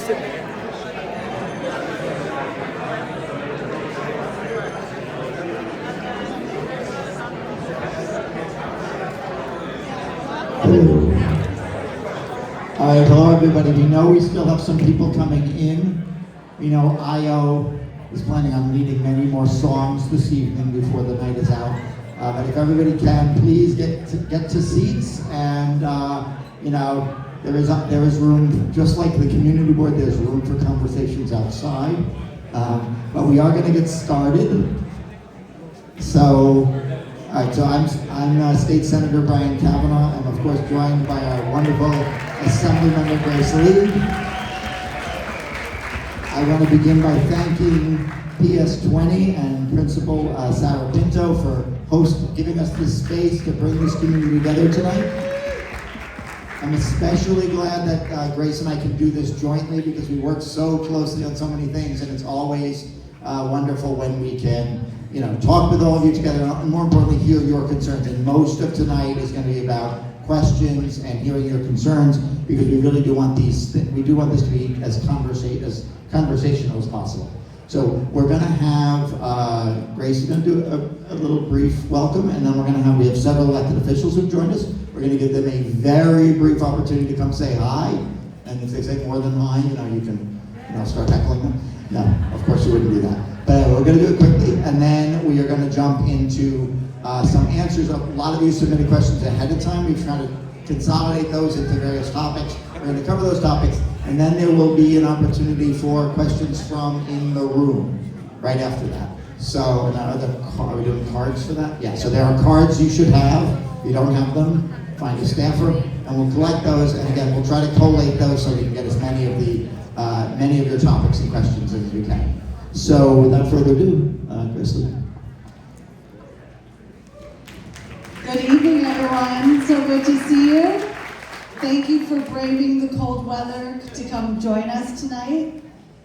All right, hello everybody. We know we still have some people coming in. We know IO is planning on leading many more songs this evening before the night is out. But if everybody can, please get to seats. And there is room, just like the community board. There's room for conversations outside. But we are going to get started. So. All right, so I'm State Senator Brian Kavanagh. I'm of course joined by our wonderful Assemblymember Grace Lee. I want to begin by thanking PS20 and Principal Sarah Pinto for giving us this space to bring this community together tonight. I'm especially glad that Grace and I can do this jointly because we work so closely on so many things, and it's always wonderful when we can talk with all of you together, and more importantly, hear your concerns. And most of tonight is going to be about questions and hearing your concerns, because we really do want this to be as conversational as possible. So we're going to have Grace is going to do a little brief welcome, and then we have several elected officials who've joined us. We're going to give them a very brief opportunity to come say hi, and if they say more than hi, you can start heckling them. No, of course you wouldn't do that. But we're going to do it quickly, and then we are going to jump into some answers. A lot of you submitted questions ahead of time. We've tried to consolidate those into various topics. We're going to cover those topics, and then there will be an opportunity for questions from in the room right after that. So, are we doing cards for that? Yeah, so there are cards you should have. If you don't have them, find a staffer, and we'll collect those, and again, we'll try to collate those so we can get as many of your topics and questions as we can. So without further ado, Grace Lee. Good evening, everyone. So good to see you. Thank you for braving the cold weather to come join us tonight.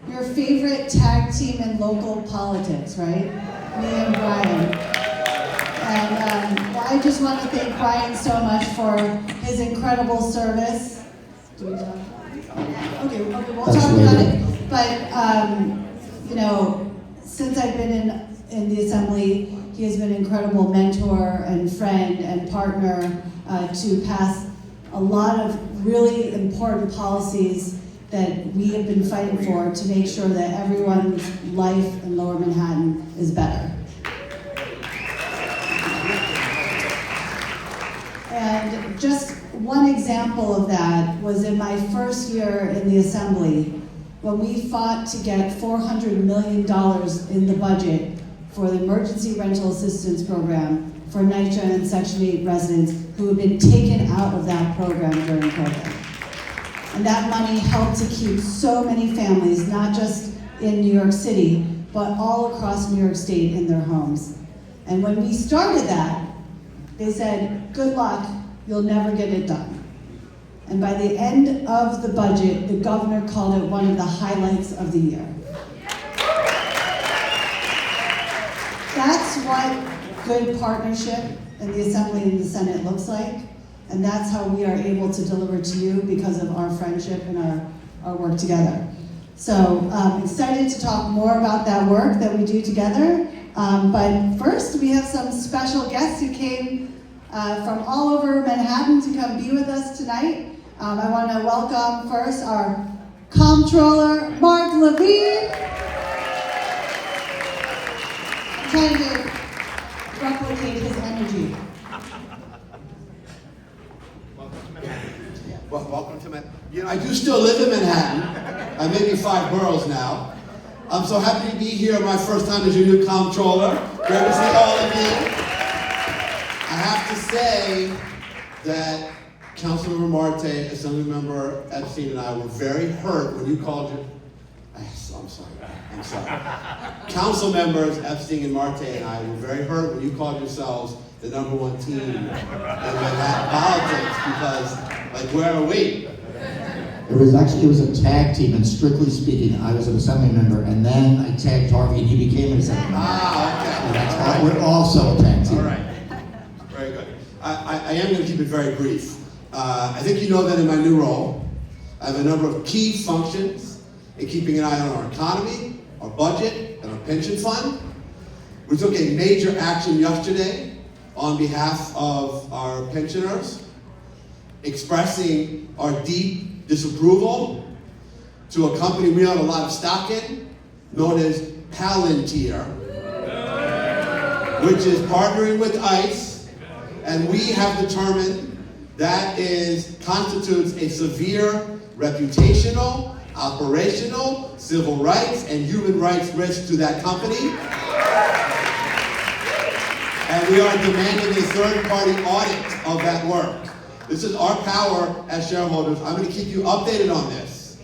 Your favorite tag team in local politics, right? Me and Brian. And I just want to thank Brian so much for his incredible service. Do we talk? Okay, we'll talk about it. But since I've been in the Assembly, he has been an incredible mentor and friend and partner to pass a lot of really important policies that we have been fighting for to make sure that everyone's life in Lower Manhattan is better. And just one example of that was in my first year in the Assembly, when we fought to get $400 million in the budget for the Emergency Rental Assistance Program for NYCHA and Section 8 residents who had been taken out of that program during COVID. And that money helped to keep so many families, not just in New York City, but all across New York State in their homes. And when we started that, they said, good luck, you'll never get it done. And by the end of the budget, the governor called it one of the highlights of the year. That's what good partnership in the Assembly and the Senate looks like. And that's how we are able to deliver to you because of our friendship and our work together. So I'm excited to talk more about that work that we do together. But first, we have some special guests who came from all over Manhattan to come be with us tonight. I want to welcome first our Comptroller, Mark Levine. I'm trying to replicate his energy. Well, welcome to Manhattan. I do still live in Manhattan. I may be 5 boroughs now. I'm so happy to be here. My first time as your new comptroller. Great to see all of you. I have to say that Councilmember Marte, Assemblymember Epstein, and I were very hurt when you called it. I'm sorry. Council members Epstein and Marte and I were very hurt when you called yourselves the #1 team in Manhattan politics, because, where are we? It was a tag team, and strictly speaking, I was an Assembly member, and then I tagged Harvey, and he became an Assembly member. Okay. So that's why we're also a tag team. All right. Very good. I am going to keep it very brief. I think you know that in my new role, I have a number of key functions in keeping an eye on our economy, our budget, and our pension fund. We took a major action yesterday on behalf of our pensioners, expressing our deep disapproval to a company we own a lot of stock in, known as Palantir, which is partnering with ICE, and we have determined that constitutes a severe reputational, operational, civil rights, and human rights risk to that company. And we are demanding a third-party audit of that work. This is our power as shareholders. I'm going to keep you updated on this.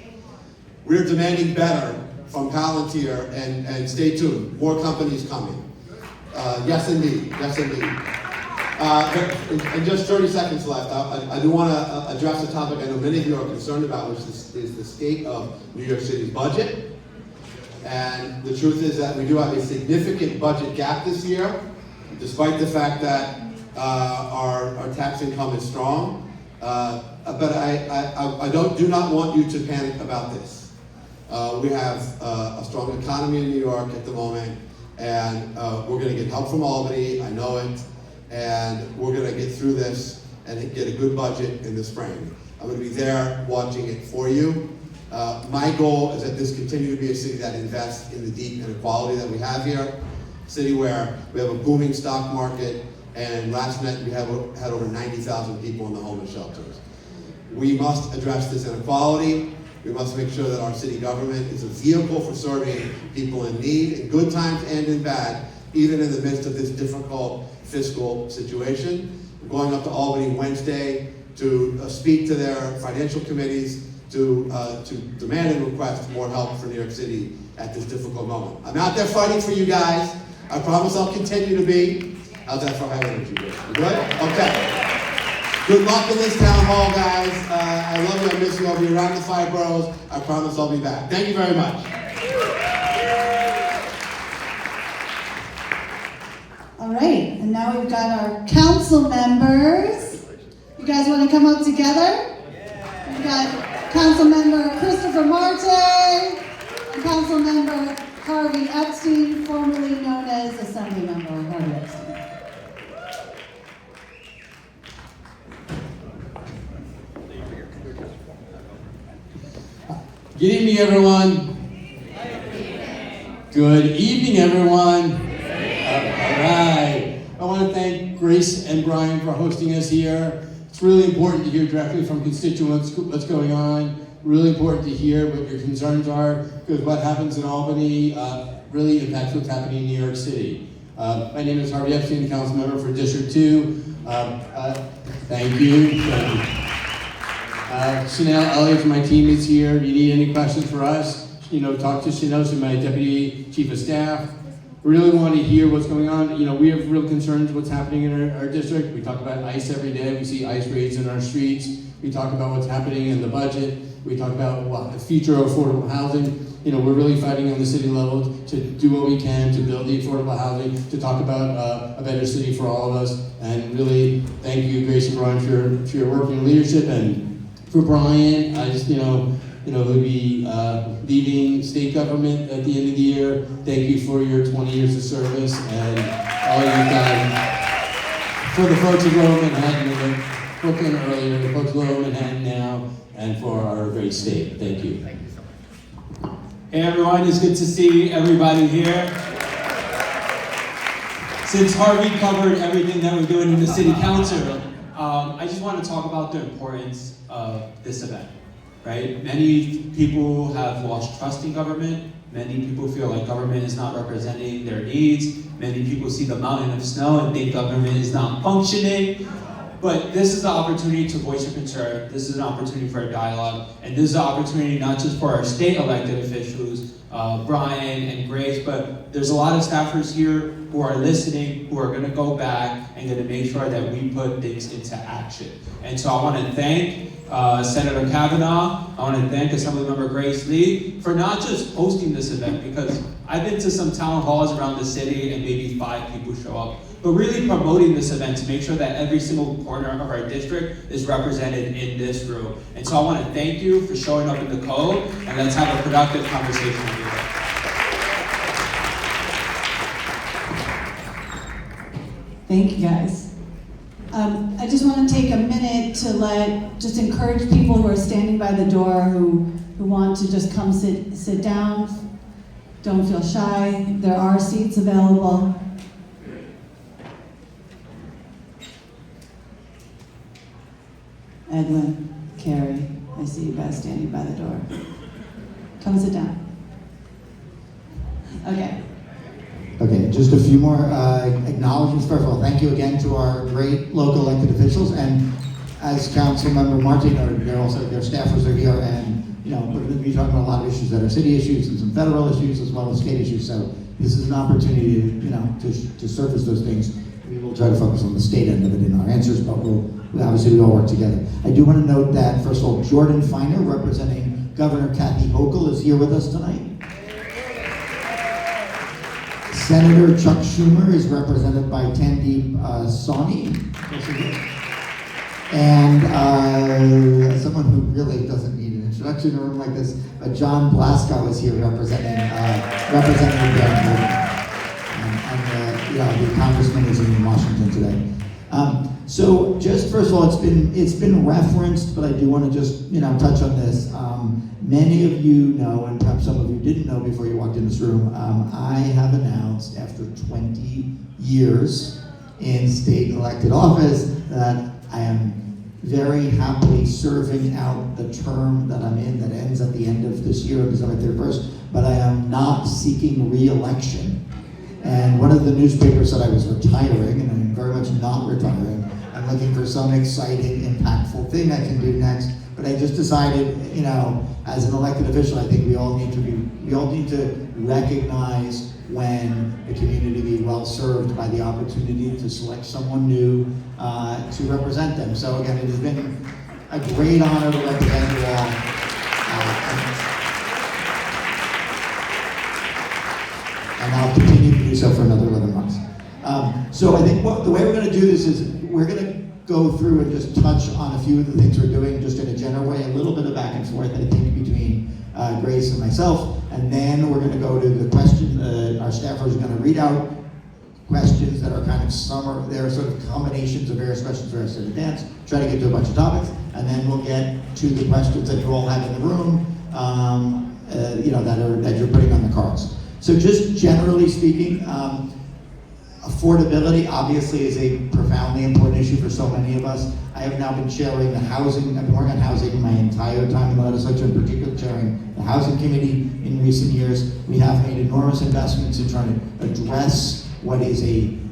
We're demanding better from Palantir, and stay tuned. More companies coming. Yes, indeed. Yes, indeed. In just 30 seconds left, I do want to address a topic I know many of you are concerned about, which is the state of New York City's budget. And the truth is that we do have a significant budget gap this year, despite the fact that our tax income is strong. But I do not want you to panic about this. We have a strong economy in New York at the moment, and we're going to get help from Albany, I know it, and we're going to get through this and get a good budget in the spring. I'm going to be there watching it for you. My goal is that this continue to be a city that invests in the deep inequality that we have here, a city where we have a booming stock market, and last night we had over 90,000 people in the homeless shelters. We must address this inequality. We must make sure that our city government is a vehicle for serving people in need, in good times and in bad, even in the midst of this difficult fiscal situation. We're going up to Albany Wednesday to speak to their financial committees, to demand and request more help for New York City at this difficult moment. I'm out there fighting for you guys. I promise I'll continue to be. How's that for high energy? You good? Okay. Good luck in this town hall, guys. I love you. I miss you. I'll be around the 5 boroughs. I promise I'll be back. Thank you very much. All right, and now we've got our council members. You guys want to come up together? We've got Council Member Christopher Marte and Council Member Harvey Epstein, formerly known as Assembly Member Harvey Epstein. Good evening, everyone. Good evening, everyone. All right. I want to thank Grace and Brian for hosting us here. It's really important to hear directly from constituents what's going on. Really important to hear what your concerns are, because what happens in Albany really impacts what's happening in New York City. My name is Harvey Epstein, council member for District 2. Thank you. Chanel Elliott from my team is here. If you need any questions for us, talk to Chanel, she's my deputy chief of staff. We really want to hear what's going on. We have real concerns what's happening in our district. We talk about ICE every day. We see ICE raids in our streets. We talk about what's happening in the budget. We talk about the future of affordable housing. We're really fighting on the city level to do what we can to build the affordable housing, to talk about a better city for all of us. And really, thank you, Grace and Brian, for your work and leadership. And for Brian, I just, he'll be leaving state government at the end of the year. Thank you for your 20 years of service and all you've done for the folks of Lower Manhattan, Brooklyn earlier, the folks of Lower Manhattan now, and for our great state. Thank you. Hey everyone, it's good to see everybody here. Since Harvey covered everything that we're doing in the city council, I just want to talk about the importance of this event, right? Many people have lost trust in government. Many people feel like government is not representing their needs. Many people see the mountain of snow and think government is not functioning. But this is the opportunity to voice your concern. This is an opportunity for a dialogue. And this is an opportunity not just for our state elected officials, Brian and Grace, but there's a lot of staffers here who are listening, who are gonna go back and gonna make sure that we put things into action. And so I wanna thank Senator Kavanagh. I want to thank Assemblymember Grace Lee for not just hosting this event, because I've been to some town halls around the city and maybe 5 people show up. but really promoting this event to make sure that every single corner of our district is represented in this room. And so I want to thank you for showing up in the code, and let's have a productive conversation here. Thank you, guys. I just want to take a minute to just encourage people who are standing by the door who want to just come sit down. Don't feel shy. There are seats available. Edwin, Carrie, I see you guys standing by the door. Come sit down. Okay. Okay, just a few more acknowledgements. First of all, thank you again to our great local elected officials, and as Councilmember Martin, their staffers are here, and we're going to be talking about a lot of issues that are city issues and some federal issues as well as state issues. So this is an opportunity to surface those things. We will try to focus on the state end of it in our answers, but we all work together. I do want to note that, first of all, Jordan Feiner, representing Governor Kathy Hochul, is here with us tonight. Senator Chuck Schumer is represented by Tandeep Sawhney. And someone who really doesn't need an introduction in a room like this, but John Blaskow is here representing Denver. The congressman is in Washington today. So just first of all, it's been referenced, but I do want to just touch on this. Many of you know, and perhaps some of you didn't know before you walked in this room, I have announced after 20 years in state elected office that I am very happily serving out the term that I'm in that ends at the end of this year, December 31st, but I am not seeking re-election. And one of the newspapers said I was retiring, and I'm very much not retiring. I'm looking for some exciting, impactful thing I can do next. But I just decided, as an elected official, I think we all need to recognize when the community be well served by the opportunity to select someone new to represent them. So again, it has been a great honor to represent you all. And I'll continue to do so for another 11 months. So I think the way we're going to do this is we're going to go through and just touch on a few of the things we're doing just in a general way, a little bit of back and forth, I think, between Grace and myself, and then we're going to go to the question. Our staffers are going to read out questions that are they're sort of combinations of various questions for us in advance, try to get to a bunch of topics, and then we'll get to the questions that you all have in the room, that you're putting on the cards. So just generally speaking, affordability obviously is a profoundly important issue for so many of us. I have now been chairing I've been working on housing my entire time in the legislature, in particular chairing the housing committee in recent years. We have made enormous investments in trying to address what is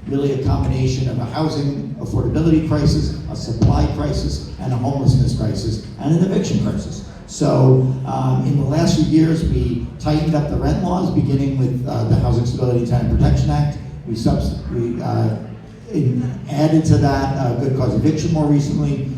really a combination of a housing affordability crisis, a supply crisis, and a homelessness crisis, and an eviction crisis. So in the last few years, we tightened up the rent laws, beginning with the Housing Stability and Tenant Protection Act. We added to that good cause eviction more recently.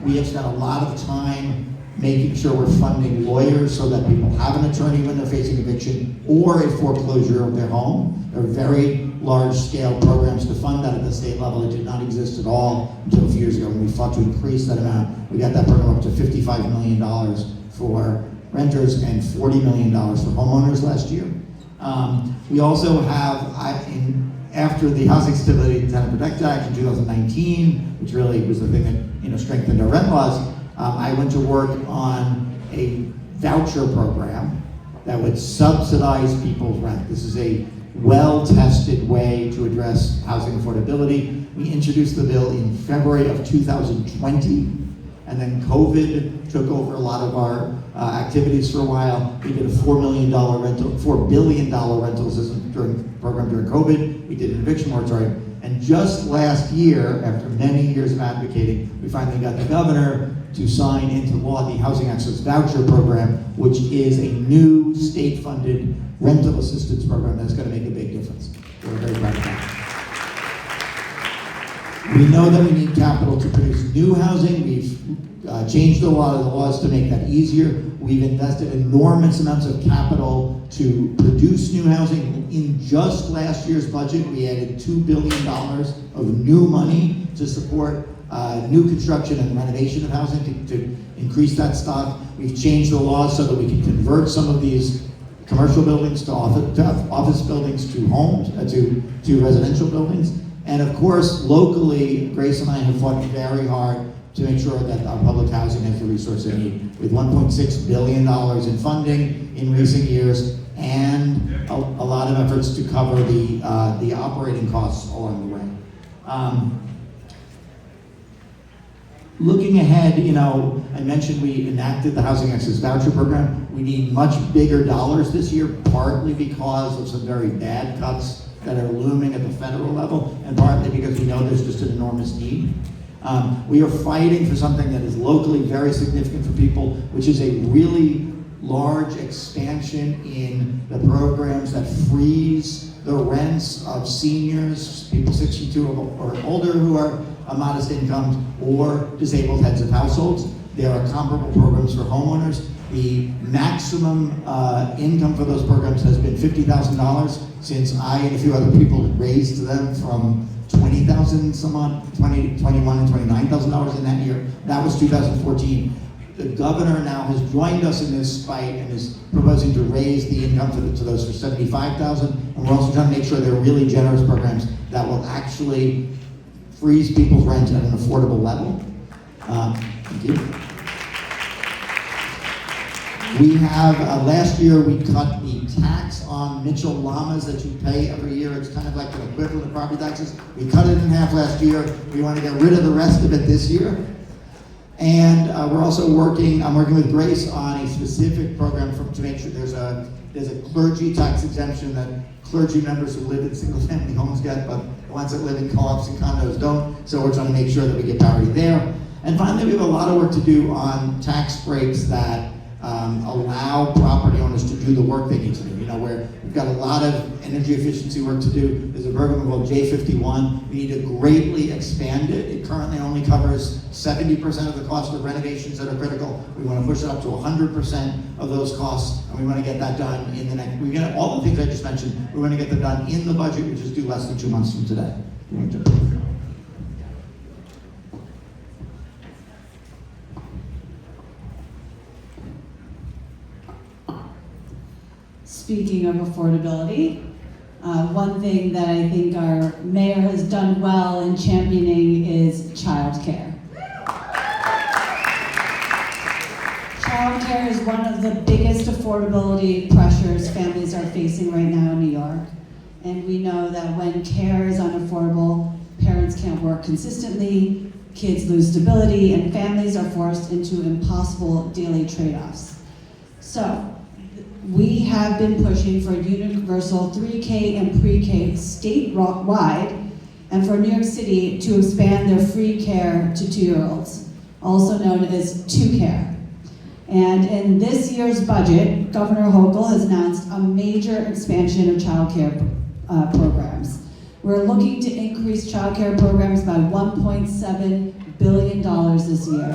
We have spent a lot of time making sure we're funding lawyers so that people have an attorney when they're facing eviction or a foreclosure of their home. There are very large-scale programs to fund that at the state level. It did not exist at all until a few years ago when we fought to increase that amount. We got that program up to $55 million for renters and $40 million for homeowners last year. We also have, after the Housing Stability and Tenant Protection Act in 2019, which really was the thing that strengthened our rent laws, I went to work on a voucher program that would subsidize people's rent. This is a well-tested way to address housing affordability. We introduced the bill in February of 2020, and then COVID took over a lot of our activities for a while. We did a $4 billion rental assistance program during COVID. We did an eviction moratorium. And just last year, after many years of advocating, we finally got the governor to sign into law the Housing Access Voucher Program, which is a new state-funded rental assistance program that's going to make a big difference. We're very proud of that. We know that we need capital to produce new housing. We've changed a lot of the laws to make that easier. We've invested enormous amounts of capital to produce new housing. In just last year's budget, we added $2 billion of new money to support new construction and renovation of housing to increase that stock. We've changed the laws so that we can convert some of these commercial buildings to office buildings, to homes, to residential buildings. And of course, locally, Grace and I have fought very hard to make sure that our public housing has the resources they need, with $1.6 billion in funding in recent years, and a lot of efforts to cover the operating costs along the way. Looking ahead, I mentioned we enacted the Housing Access Voucher Program. We need much bigger dollars this year, partly because of some very bad cuts that are looming at the federal level, and partly because we know there's just an enormous need. We are fighting for something that is locally very significant for people, which is a really large expansion in the programs that freeze the rents of seniors, people 62 or older who are modest incomes, or disabled heads of households. There are comparable programs for homeowners. The maximum income for those programs has been $50,000 since I and a few other people raised them from $20,000 some odd, $21,000 and $29,000 in that year. That was 2014. The governor now has joined us in this fight and is proposing to raise the income to those for $75,000. And we're also trying to make sure they're really generous programs that will actually freeze people's rent at an affordable level. Thank you. We have, last year we cut the tax on Mitchell llamas that you pay every year. It's kind of like an equivalent of property taxes. We cut it in half last year. We want to get rid of the rest of it this year. And we're also I'm working with Grace on a specific program to make sure there's a clergy tax exemption that clergy members who live in single-family homes get, but the ones that live in co-ops and condos don't. So we're trying to make sure that we get parity there. And finally, we have a lot of work to do on tax breaks that allow property owners to do the work they need to do. Where we've got a lot of energy efficiency work to do. There's a program called J51. We need to greatly expand it. It currently only covers 70% of the cost of renovations that are critical. We want to push it up to 100% of those costs, and we want to get that done in the next. We get all the things I just mentioned. We want to get them done in the budget, which is due less than 2 months from today. Speaking of affordability, one thing that I think our mayor has done well in championing is childcare. Childcare is one of the biggest affordability pressures families are facing right now in New York. And we know that when care is unaffordable, parents can't work consistently, kids lose stability, and families are forced into impossible daily trade-offs. So, we have been pushing for universal 3K and pre-K statewide, and for New York City to expand their free care to 2-year-olds, also known as 2Care. And in this year's budget, Governor Hochul has announced a major expansion of child care programs. We're looking to increase child care programs by $1.7 billion this year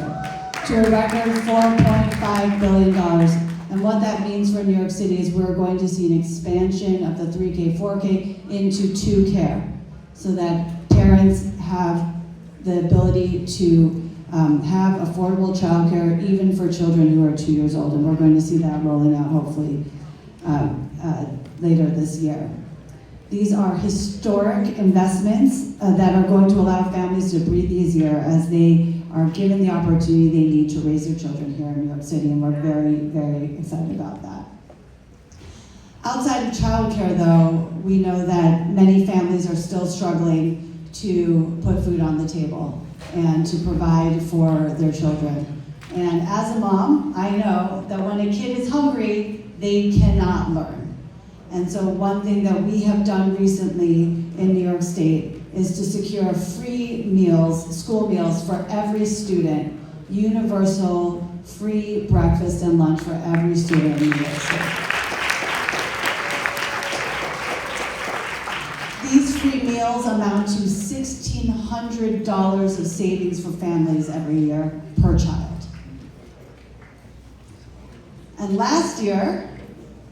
to a record $4.5 billion. And what that means for New York City is we're going to see an expansion of the 3K, 4K into 2Care, so that parents have the ability to have affordable childcare even for children who are 2 years old. And we're going to see that rolling out hopefully later this year. These are historic investments that are going to allow families to breathe easier as they are given the opportunity they need to raise their children here in New York City, and we're very, very excited about that. Outside of childcare, though, we know that many families are still struggling to put food on the table and to provide for their children. And as a mom, I know that when a kid is hungry, they cannot learn. And so one thing that we have done recently in New York State is to secure free meals, school meals for every student, universal free breakfast and lunch for every student in New York State. These free meals meals amount to $1,600 of savings for families every year per child. And last year,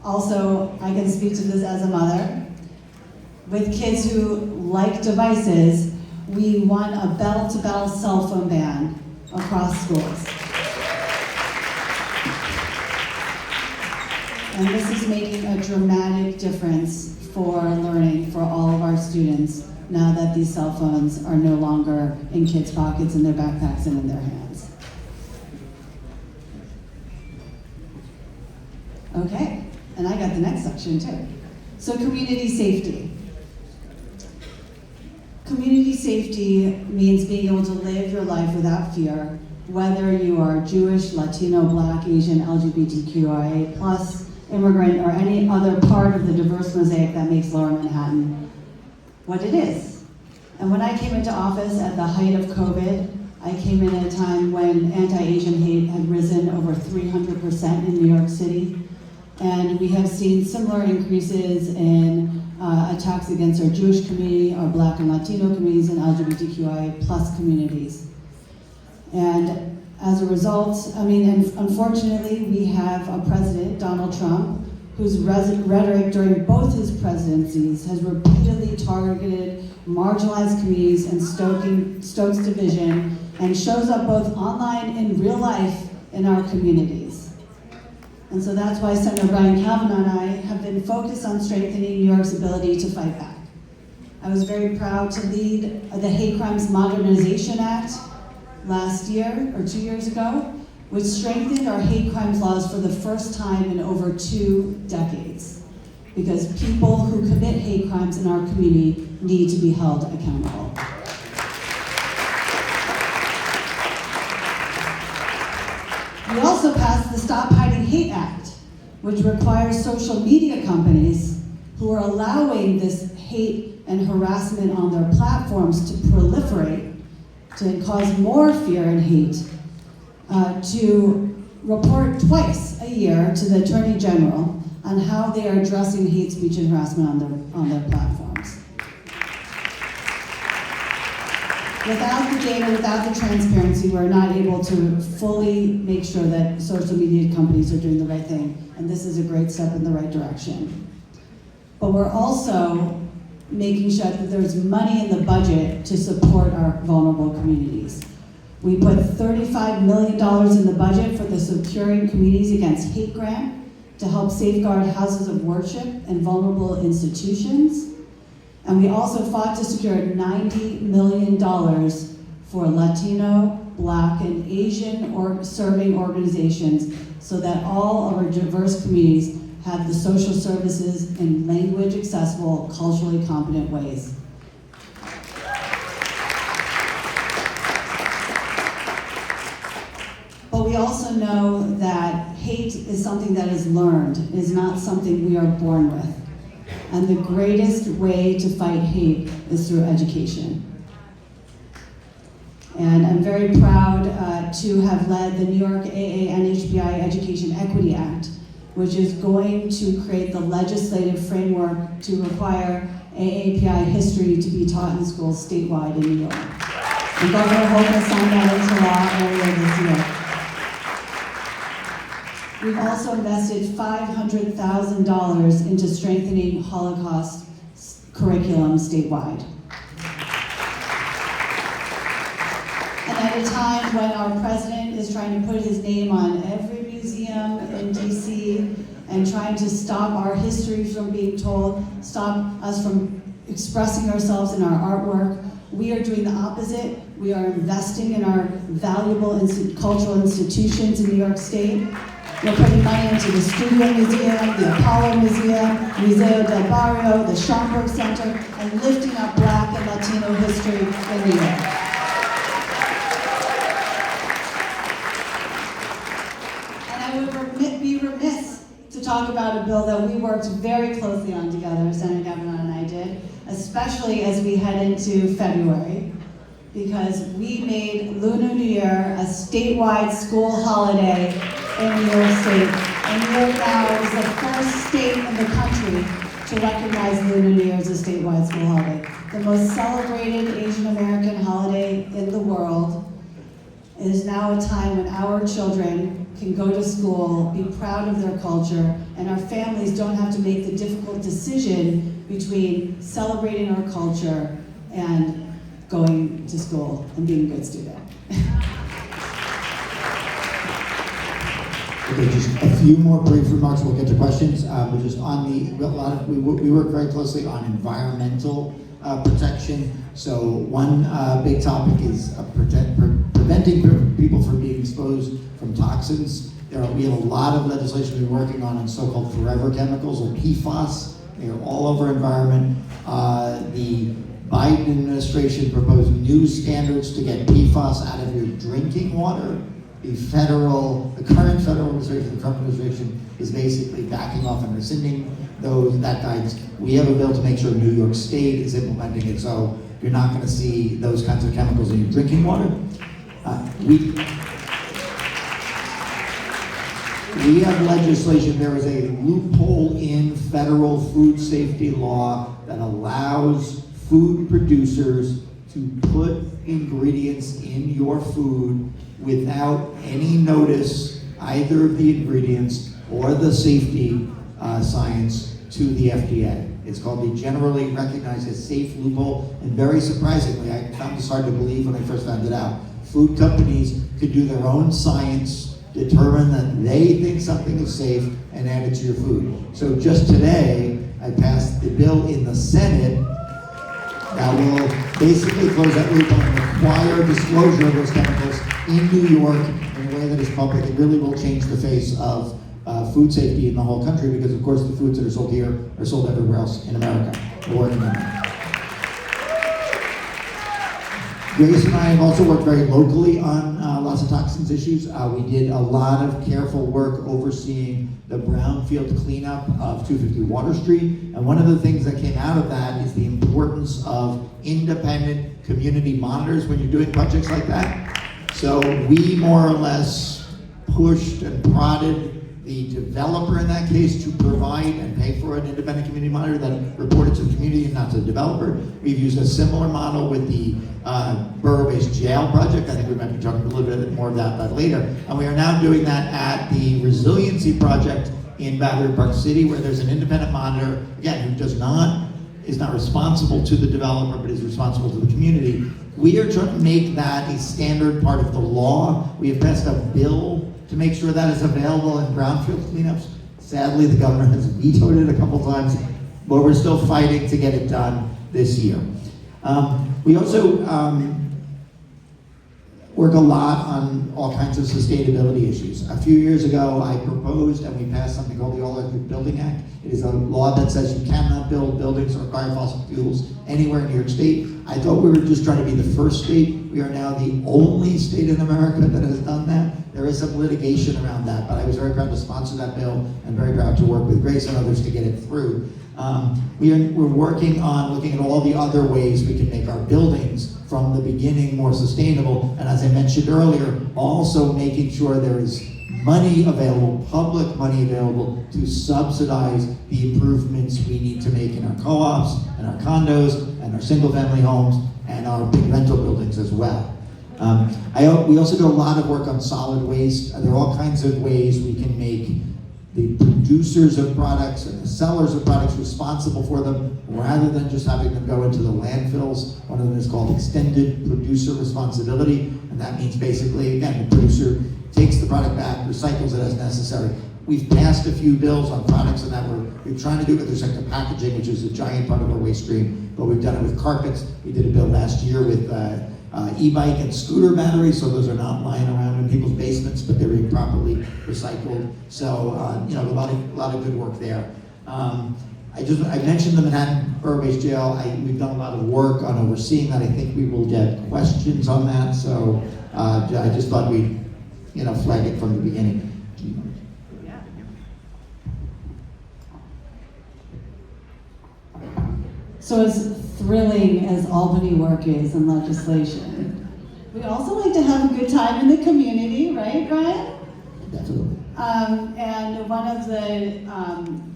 also, I can speak to this as a mother, with kids who like devices, we won a bell-to-bell cell phone ban across schools. And this is making a dramatic difference for learning for all of our students now that these cell phones are no longer in kids' pockets, in their backpacks, and in their hands. Okay, and I got the next section too. So community safety. Community safety means being able to live your life without fear, whether you are Jewish, Latino, Black, Asian, LGBTQIA+, immigrant, or any other part of the diverse mosaic that makes Lower Manhattan what it is. And when I came into office at the height of COVID, I came in at a time when anti-Asian hate had risen over 300% in New York City. And we have seen similar increases in attacks against our Jewish community, our Black and Latino communities, and LGBTQIA+ communities. And as a result, and unfortunately, we have a president, Donald Trump, whose rhetoric during both his presidencies has repeatedly targeted marginalized communities and stokes division, and shows up both online and in real life in our communities. And so that's why Senator Brian Kavanagh and I have been focused on strengthening New York's ability to fight back. I was very proud to lead the Hate Crimes Modernization Act last year, or 2 years ago, which strengthened our hate crimes laws for the first time in over 2 decades. Because people who commit hate crimes in our community need to be held accountable. We also passed the Stop Hiding Hate Act, which requires social media companies who are allowing this hate and harassment on their platforms to proliferate, to cause more fear and hate, to report twice a year to the Attorney General on how they are addressing hate speech and harassment on their platforms. Without the data, without the transparency, we're not able to fully make sure that social media companies are doing the right thing, and this is a great step in the right direction. But we're also making sure that there's money in the budget to support our vulnerable communities. We put $35 million in the budget for the Securing Communities Against Hate grant to help safeguard houses of worship and vulnerable institutions. And we also fought to secure $90 million for Latino, Black, and Asian serving organizations so that all of our diverse communities have the social services in language accessible, culturally competent ways. But we also know that hate is something that is learned, is not something we are born with. And the greatest way to fight hate is through education. And I'm very proud to have led the New York AA NHBI Education Equity Act, which is going to create the legislative framework to require AAPI history to be taught in schools statewide in New York. And Governor Hochul signed that into law earlier this year. We've also invested $500,000 into strengthening Holocaust curriculum statewide. And at a time when our president is trying to put his name on every museum in DC and trying to stop our history from being told, stop us from expressing ourselves in our artwork, we are doing the opposite. We are investing in our valuable cultural institutions in New York State. We're putting money into the Studio Museum, the Apollo Museum, Museo del Barrio, the Schomburg Center, and lifting up Black and Latino history in New York. And I would be remiss to talk about a bill that we worked very closely on together, Senator Kavanagh and I did, especially as we head into February, because we made Lunar New Year a statewide school holiday in New York State. And New York now is the first state in the country to recognize Lunar New Year as a statewide school holiday. the most celebrated Asian American holiday in the world. It is now a time when our children can go to school, be proud of their culture, and our families don't have to make the difficult decision between celebrating our culture and going to school and being a good student. Okay, just a few more brief remarks. We'll get to questions. We're just on we work very closely on environmental protection. So one big topic is preventing people from being exposed from toxins. We have a lot of legislation we're working on so-called forever chemicals, or PFAS. They are all over environment. The Biden administration proposed new standards to get PFAS out of your drinking water. The current federal administration, the Trump administration, is basically backing off and rescinding that guidance. We have a bill to make sure New York State is implementing it, so you're not going to see those kinds of chemicals in your drinking water. We have legislation. There is a loophole in federal food safety law that allows food producers to put ingredients in your food without any notice, either of the ingredients or the safety science, to the FDA. It's called the Generally Recognized as Safe loophole, and very surprisingly, I found this hard to believe when I first found it out, food companies could do their own science, determine that they think something is safe, and add it to your food. So just today, I passed the bill in the Senate that will basically close that loophole and require disclosure of those chemicals in New York in a way that is public. It really will change the face of food safety in the whole country, because of course the foods that are sold here are sold everywhere else in America. We're working on that. Grace and I have also worked very locally on lots of toxins issues. We did a lot of careful work overseeing the brownfield cleanup of 250 Water Street. And one of the things that came out of that is the importance of independent community monitors when you're doing projects like that. So we more or less pushed and prodded the developer in that case to provide and pay for an independent community monitor that reported to the community and not to the developer. We've used a similar model with the borough-based jail project. I think we might be talking a little bit more about that later. And we are now doing that at the resiliency project in Battery Park City, where there's an independent monitor, again, who is not responsible to the developer, but is responsible to the community. We are trying to make that a standard part of the law. We have passed a bill to make sure that is available in brownfield cleanups. Sadly, the governor has vetoed it a couple times, but we're still fighting to get it done this year. We also work a lot on all kinds of sustainability issues. A few years ago, I proposed and we passed something called the All Electric Building Act. It is a law that says you cannot build buildings or require fossil fuels anywhere in New York State. I thought we were just trying to be the first state. We are now the only state in America that has done that. There is some litigation around that, but I was very proud to sponsor that bill and very proud to work with Grace and others to get it through. We're working on looking at all the other ways we can make our buildings from the beginning more sustainable, and as I mentioned earlier, also making sure there is money available, public money available, to subsidize the improvements we need to make in our co-ops and our condos and our single-family homes and our big rental buildings as well. We also do a lot of work on solid waste. There are all kinds of ways we can make the producers of products and the sellers of products responsible for them, rather than just having them go into the landfills. One of them is called extended producer responsibility, and that means basically, again, the producer takes the product back, recycles it as necessary. We've passed a few bills on products and that we're trying to do with respect to packaging, which is a giant part of our waste stream, but we've done it with carpets. We did a bill last year with e-bike and scooter batteries, so those are not lying around in people's basements, but they're being properly recycled. So, a lot of good work there. I mentioned the Manhattan Borough-based jail. We've done a lot of work on overseeing that. I think we will get questions on that, so I just thought we'd flag it from the beginning. So as thrilling as Albany work is in legislation, we also like to have a good time in the community, right, Brian? Definitely. And one of the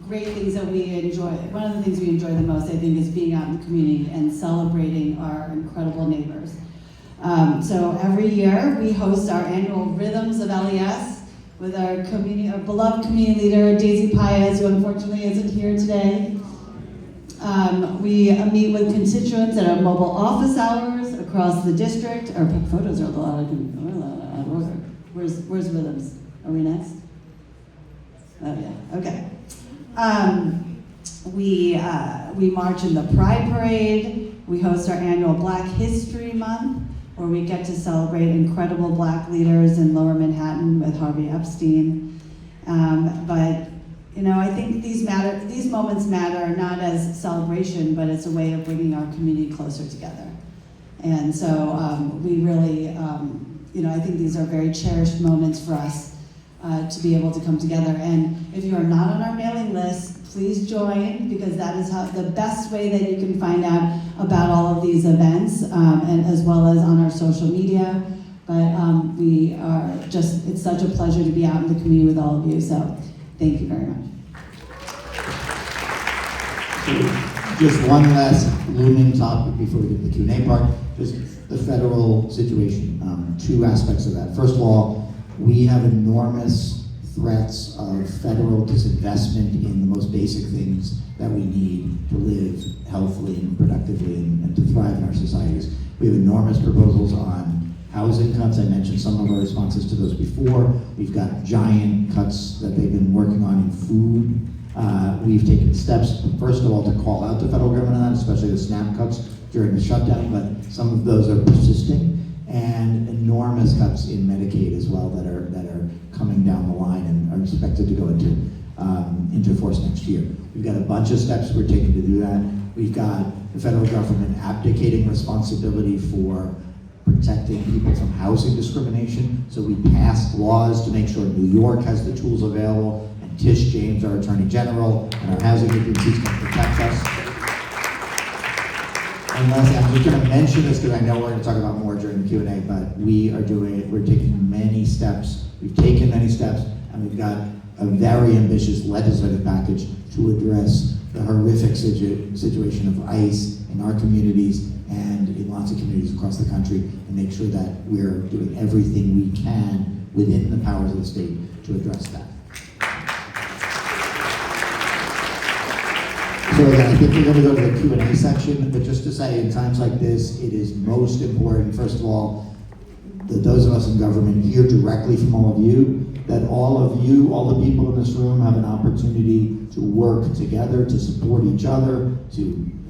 great things that we enjoy, one of the things we enjoy the most, I think, is being out in the community and celebrating our incredible neighbors. So every year we host our annual Rhythms of LES with our beloved community leader, Daisy Paez, who unfortunately isn't here today. We meet with constituents at our mobile office hours across the district. Our photos are a lot out of order. Where's Rhythms? Are we next? Oh yeah, okay. We march in the Pride Parade. We host our annual Black History Month, where we get to celebrate incredible Black leaders in Lower Manhattan with Harvey Epstein. But you know, I think these moments matter not as celebration, but it's a way of bringing our community closer together. And so we really, you know, I think these are very cherished moments for us to be able to come together. And if you are not on our mailing list, please join, because that is the best way that you can find out about all of these events, and as well as on our social media. But we are just, it's such a pleasure to be out in the community with all of you, so thank you very much. Just one last looming topic before we get to the Q&A part, just the federal situation. Two aspects of that. First of all, we have enormous threats of federal disinvestment in the most basic things that we need to live healthily and productively and to thrive in our societies. We have enormous proposals on housing cuts. I mentioned some of our responses to those before. We've got giant cuts that they've been working on in food. We've taken steps, first of all, to call out the federal government on that, especially the SNAP cuts during the shutdown, but some of those are persisting, and enormous cuts in Medicaid as well that are coming down the line and are expected to go into force next year. We've got a bunch of steps we're taking to do that. We've got the federal government abdicating responsibility for protecting people from housing discrimination. So we passed laws to make sure New York has the tools available, and Tish James, our Attorney General, and our housing agencies can protect us. And lastly, I'm just going to mention this because I know we're going to talk about more during the Q&A, but we're taking many steps. We've taken many steps, and we've got a very ambitious legislative package to address the horrific situation of ICE in our communities and in lots of communities across the country, and make sure that we're doing everything we can within the powers of the state to address that. So again, I think we're going to go to the Q&A section, but just to say, in times like this, it is most important, first of all, that those of us in government hear directly from all of you, that all of you, all the people in this room, have an opportunity to work together, to support each other, to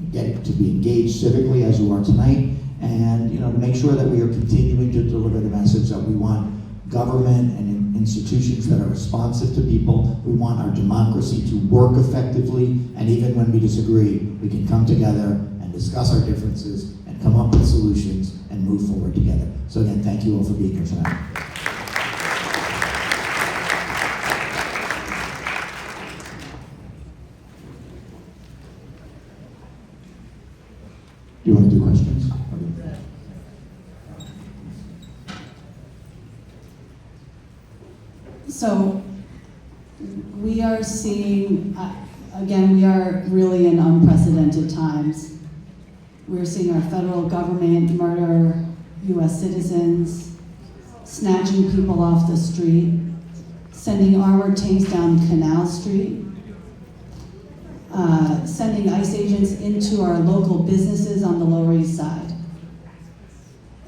be engaged civically as you are tonight, and to make sure that we are continuing to deliver the message that we want government and institutions that are responsive to people. We want our democracy to work effectively, and even when we disagree, we can come together and discuss our differences and come up with solutions and move forward together. So again, thank you all for being here tonight. Do you want to do questions? So we are seeing, again, we are really in unprecedented times. We're seeing our federal government murder US citizens, snatching people off the street, sending armored tanks down Canal Street, sending ICE agents into our local businesses on the Lower East Side.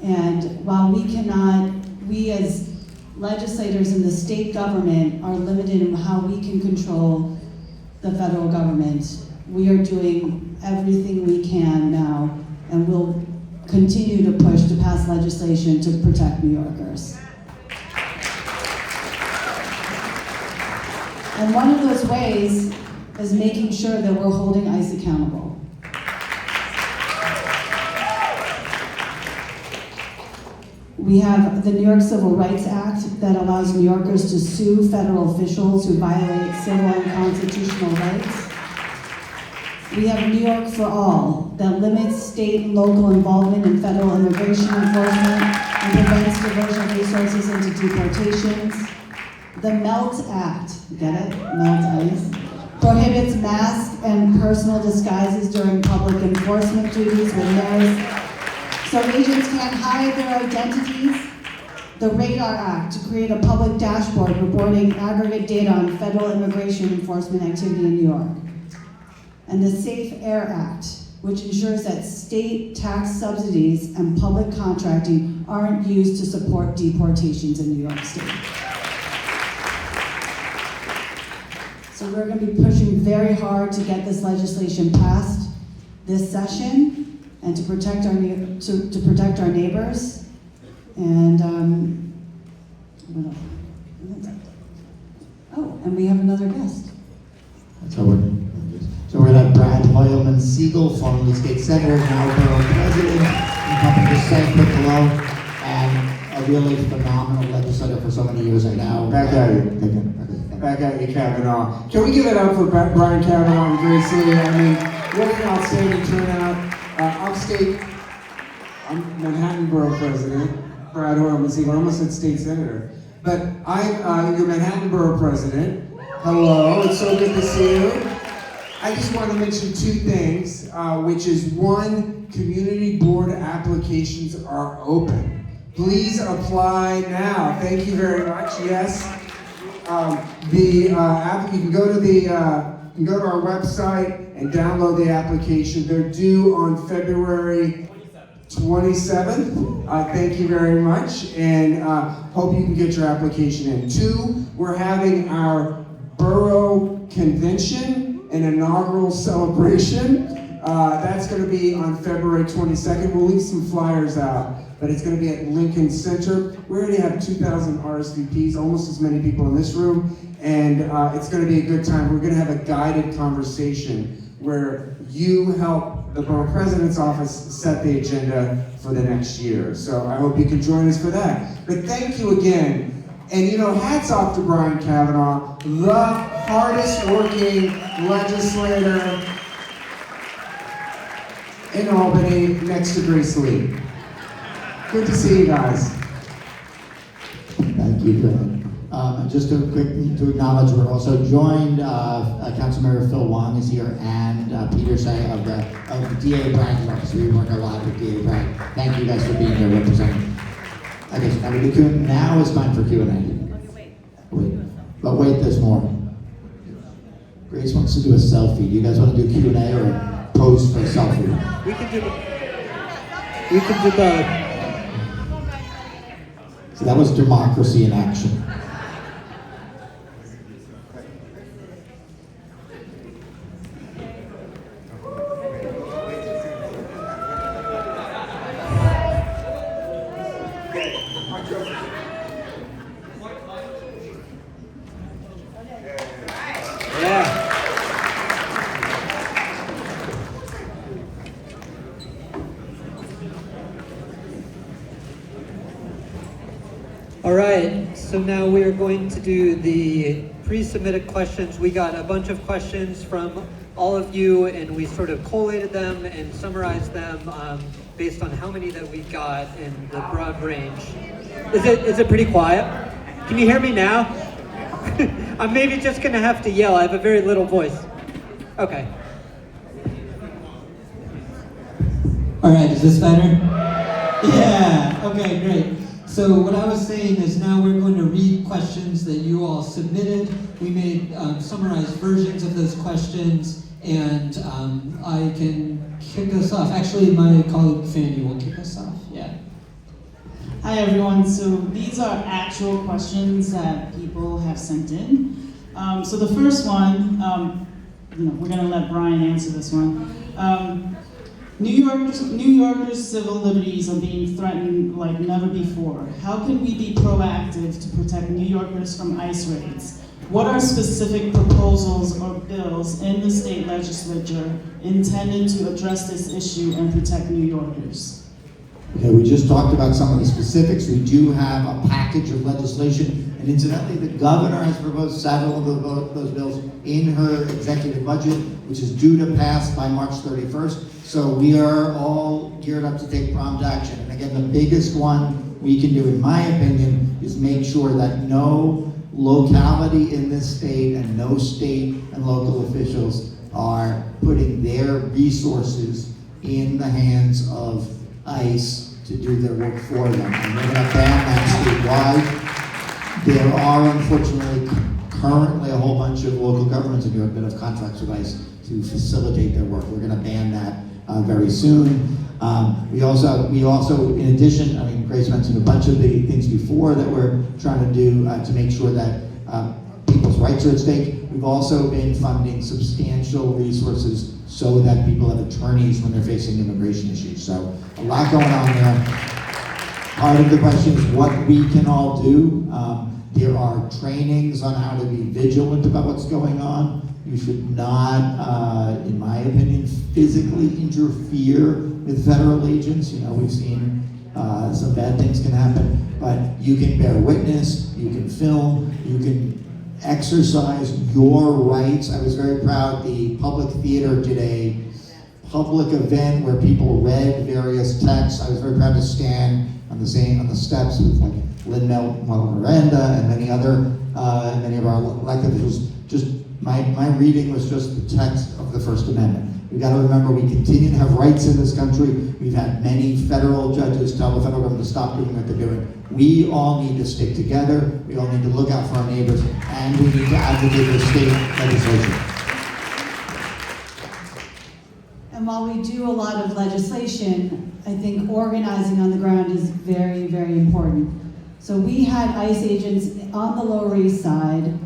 And while we as legislators in the state government are limited in how we can control the federal government, we are doing everything we can now, and we'll continue to push to pass legislation to protect New Yorkers. And one of those ways is making sure that we're holding ICE accountable. We have the New York Civil Rights Act that allows New Yorkers to sue federal officials who violate civil and constitutional rights. We have New York for All that limits state and local involvement in federal immigration enforcement and prevents diversion of resources into deportations. The MELT Act, get it? Melt ice. Prohibits mask and personal disguises during public enforcement duties when so agents can't hide their identities. The Radar Act, to create a public dashboard reporting aggregate data on federal immigration enforcement activity in New York. And the Safe Air Act, which ensures that state tax subsidies and public contracting aren't used to support deportations in New York State. So we're going to be pushing very hard to get this legislation passed this session and to protect our neighbors. And what else? Oh, and we have another guest. So we're going to have Brad Hoyleman Siegel, formerly state senator, now borough president, and company just saying quick hello, and a really phenomenal legislator for so many years right now. Back at you. Back at you, Kavanagh. Can we give it up for Brian Kavanagh and Grace Lee? I mean, what an outstanding turnout. Upstate, I'm Manhattan Borough President, Brad Hoyleman Siegel. I almost said state senator. But I'm your Manhattan Borough President. Hello, it's so good to see you. I just want to mention two things, which is one, community board applications are open. Please apply now. Thank you very much. Yes. You can go to our website and download the application. They're due on February 27th. Thank you very much, and hope you can get your application in. Two, we're having our borough convention, an inaugural celebration. That's going to be on February 22nd. We'll leave some flyers out, but it's going to be at Lincoln Center. We already have 2,000 RSVPs, almost as many people in this room, and it's going to be a good time. We're going to have a guided conversation where you help the borough president's office set the agenda for the next year. So I hope you can join us for that. But thank you again. And hats off to Brian Kavanagh, the hardest working legislator in Albany next to Grace Lee. Good to see you guys. Thank you, Greg. Just to acknowledge, we're also joined, Councilmember Phil Wong is here, and Peter Shea of the DA Bragg's office. We work a lot with DA Bragg. Thank you guys for being here representing. Okay, so now we do Q&A. Now is time for Q&A. Wait, but wait, there's more. Grace wants to do a selfie. Do you guys want to do Q&A or pose for a selfie? We can do both. So that was democracy in action. All right, so now we are going to do the pre-submitted questions. We got a bunch of questions from all of you, and we sort of collated them and summarized them based on how many that we got in the broad range. Is it pretty quiet? Can you hear me now? I'm maybe just gonna have to yell. I have a very little voice. Okay. All right, is this better? Yeah, okay, great. So what I was saying is now we're going to read questions that you all submitted. We made summarized versions of those questions, and I can kick us off. Actually, my colleague Fanny will kick us off, yeah. Hi everyone, so these are actual questions that people have sent in. So the first one, we're gonna let Brian answer this one. New Yorkers' civil liberties are being threatened like never before. How can we be proactive to protect New Yorkers from ICE raids? What are specific proposals or bills in the state legislature intended to address this issue and protect New Yorkers? Okay, we just talked about some of the specifics. We do have a package of legislation, and incidentally, the governor has proposed several of those bills in her executive budget, which is due to pass by March 31st. So we are all geared up to take prompt action. And again, the biggest one we can do, in my opinion, is make sure that no locality in this state and no state and local officials are putting their resources in the hands of ICE to do their work for them. And we're going to ban that statewide. There are unfortunately currently a whole bunch of local governments in New York that have contracts with ICE to facilitate their work. We're going to ban that very soon. We also, in addition, I mean, Grace mentioned a bunch of the things before that we're trying to do to make sure that people's rights are at stake. We've also been funding substantial resources so that people have attorneys when they're facing immigration issues. So a lot going on there. Part of the question is what we can all do. There are trainings on how to be vigilant about what's going on. You should not, in my opinion, physically interfere with federal agents. You know, we've seen some bad things can happen, but you can bear witness, you can film, you can exercise your rights. I was very proud the Public Theater did a public event where people read various texts. I was very proud to stand on the steps with like Lin-Manuel Miranda and many of our elected officials. Just my reading was just the text of the First Amendment. We've got to remember we continue to have rights in this country. We've had many federal judges tell the federal government to stop doing what they're doing. We all need to stick together. We all need to look out for our neighbors, and we need to advocate for state legislation. And while we do a lot of legislation, I think organizing on the ground is very, very important. So we had ICE agents on the Lower East Side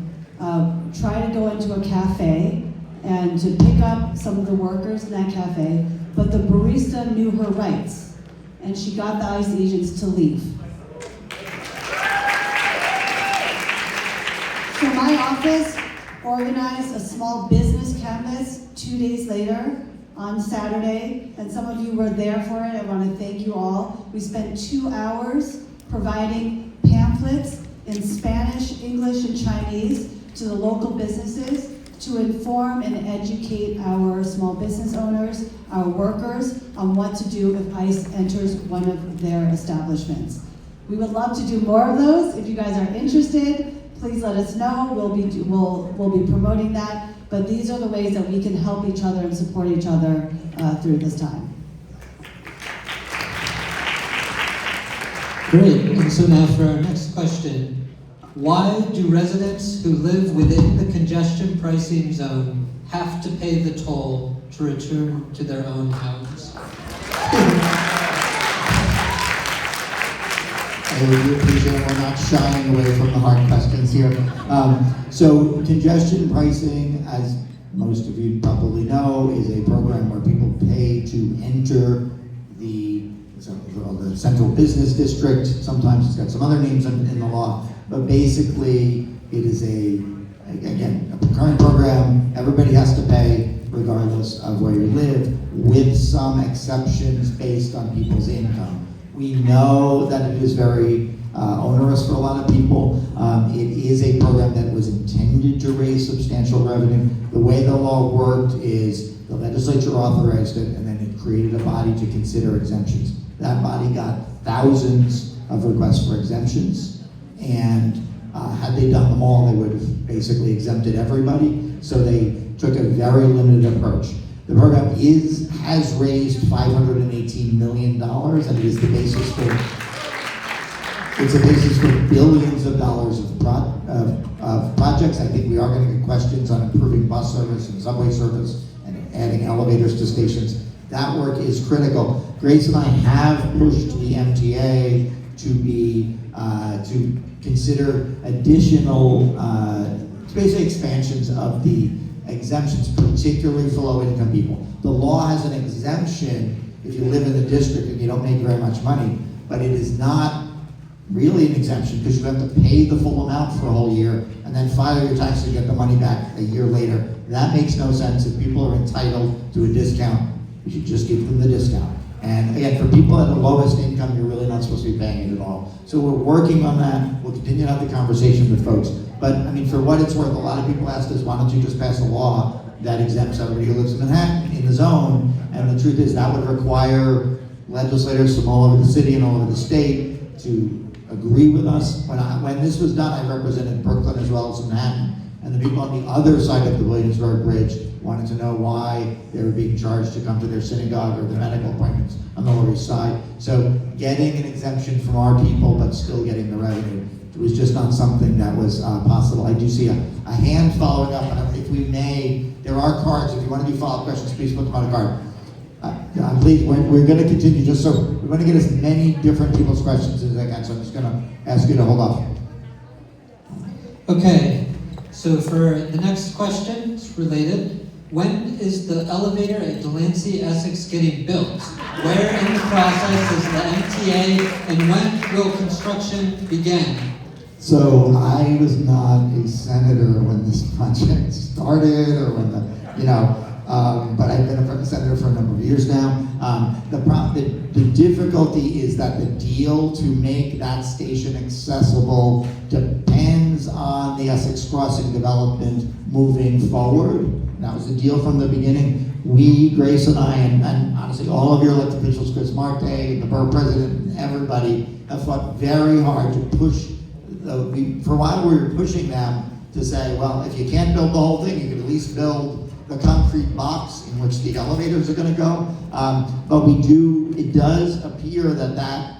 try to go into a cafe and to pick up some of the workers in that cafe, but the barista knew her rights, and she got the ICE agents to leave. So my office organized a small business canvas 2 days later on Saturday, and some of you were there for it. I want to thank you all. We spent 2 hours providing pamphlets in Spanish, English, and Chinese to the local businesses to inform and educate our small business owners, our workers, on what to do if ICE enters one of their establishments. We would love to do more of those. If you guys are interested, please let us know. We'll be promoting that. But these are the ways that we can help each other and support each other through this time. Great, and so now for our next question. Why do residents who live within the congestion pricing zone have to pay the toll to return to their own homes? I really appreciate it. We're not shying away from the hard questions here. So congestion pricing, as most of you probably know, is a program where people pay to enter the central business district. Sometimes it's got some other names in the law, but basically it is a current program. Everybody has to pay regardless of where you live, with some exceptions based on people's income. We know that it is very onerous for a lot of people. It is a program that was intended to raise substantial revenue. The way the law worked is the legislature authorized it, and then it created a body to consider exemptions. That body got thousands of requests for exemptions, and had they done them all, they would have basically exempted everybody. So they took a very limited approach. The program has raised $518 million, and it is the basis for billions of dollars of projects. I think we are going to get questions on improving bus service and subway service and adding elevators to stations. That work is critical. Grace and I have pushed the MTA to consider additional, basically expansions of the exemptions, particularly for low-income people. The law has an exemption if you live in the district and you don't make very much money, but it is not really an exemption because you have to pay the full amount for a whole year and then file your taxes and get the money back a year later. That makes no sense. If people are entitled to a discount, you should just give them the discount. And again, for people at the lowest income, you're really not supposed to be paying it at all. So we're working on that. We'll continue to have the conversation with folks. But I mean, for what it's worth, a lot of people asked us, why don't you just pass a law that exempts everybody who lives in Manhattan, in the zone? And the truth is that would require legislators from all over the city and all over the state to agree with us. When this was done, I represented Brooklyn as well as Manhattan, and the people on the other side of the Williamsburg Bridge wanted to know why they were being charged to come to their synagogue or their medical appointments on the Lower East Side. So getting an exemption from our people, but still getting the revenue, it was just not something that was possible. I do see a hand following up, and if we may, there are cards. If you want to do follow-up questions, please put them on a card. Please, we're going to continue, just so we're going to get as many different people's questions as I can, so I'm just going to ask you to hold off. Okay, so for the next question, it's related. When is the elevator at Delancey, Essex getting built? Where in the process is the MTA, and when will construction begin? So I was not a senator when this project started, or when but I've been a senator for a number of years now. The difficulty is that the deal to make that station accessible depends on the Essex Crossing development moving forward. That was the deal from the beginning. We, Grace and I, and honestly all of your elected officials, Chris Marte, the borough president, and everybody have fought very hard to push. For a while we were pushing them to say, well, if you can't build the whole thing, you can at least build the concrete box in which the elevators are going to go. But it does appear that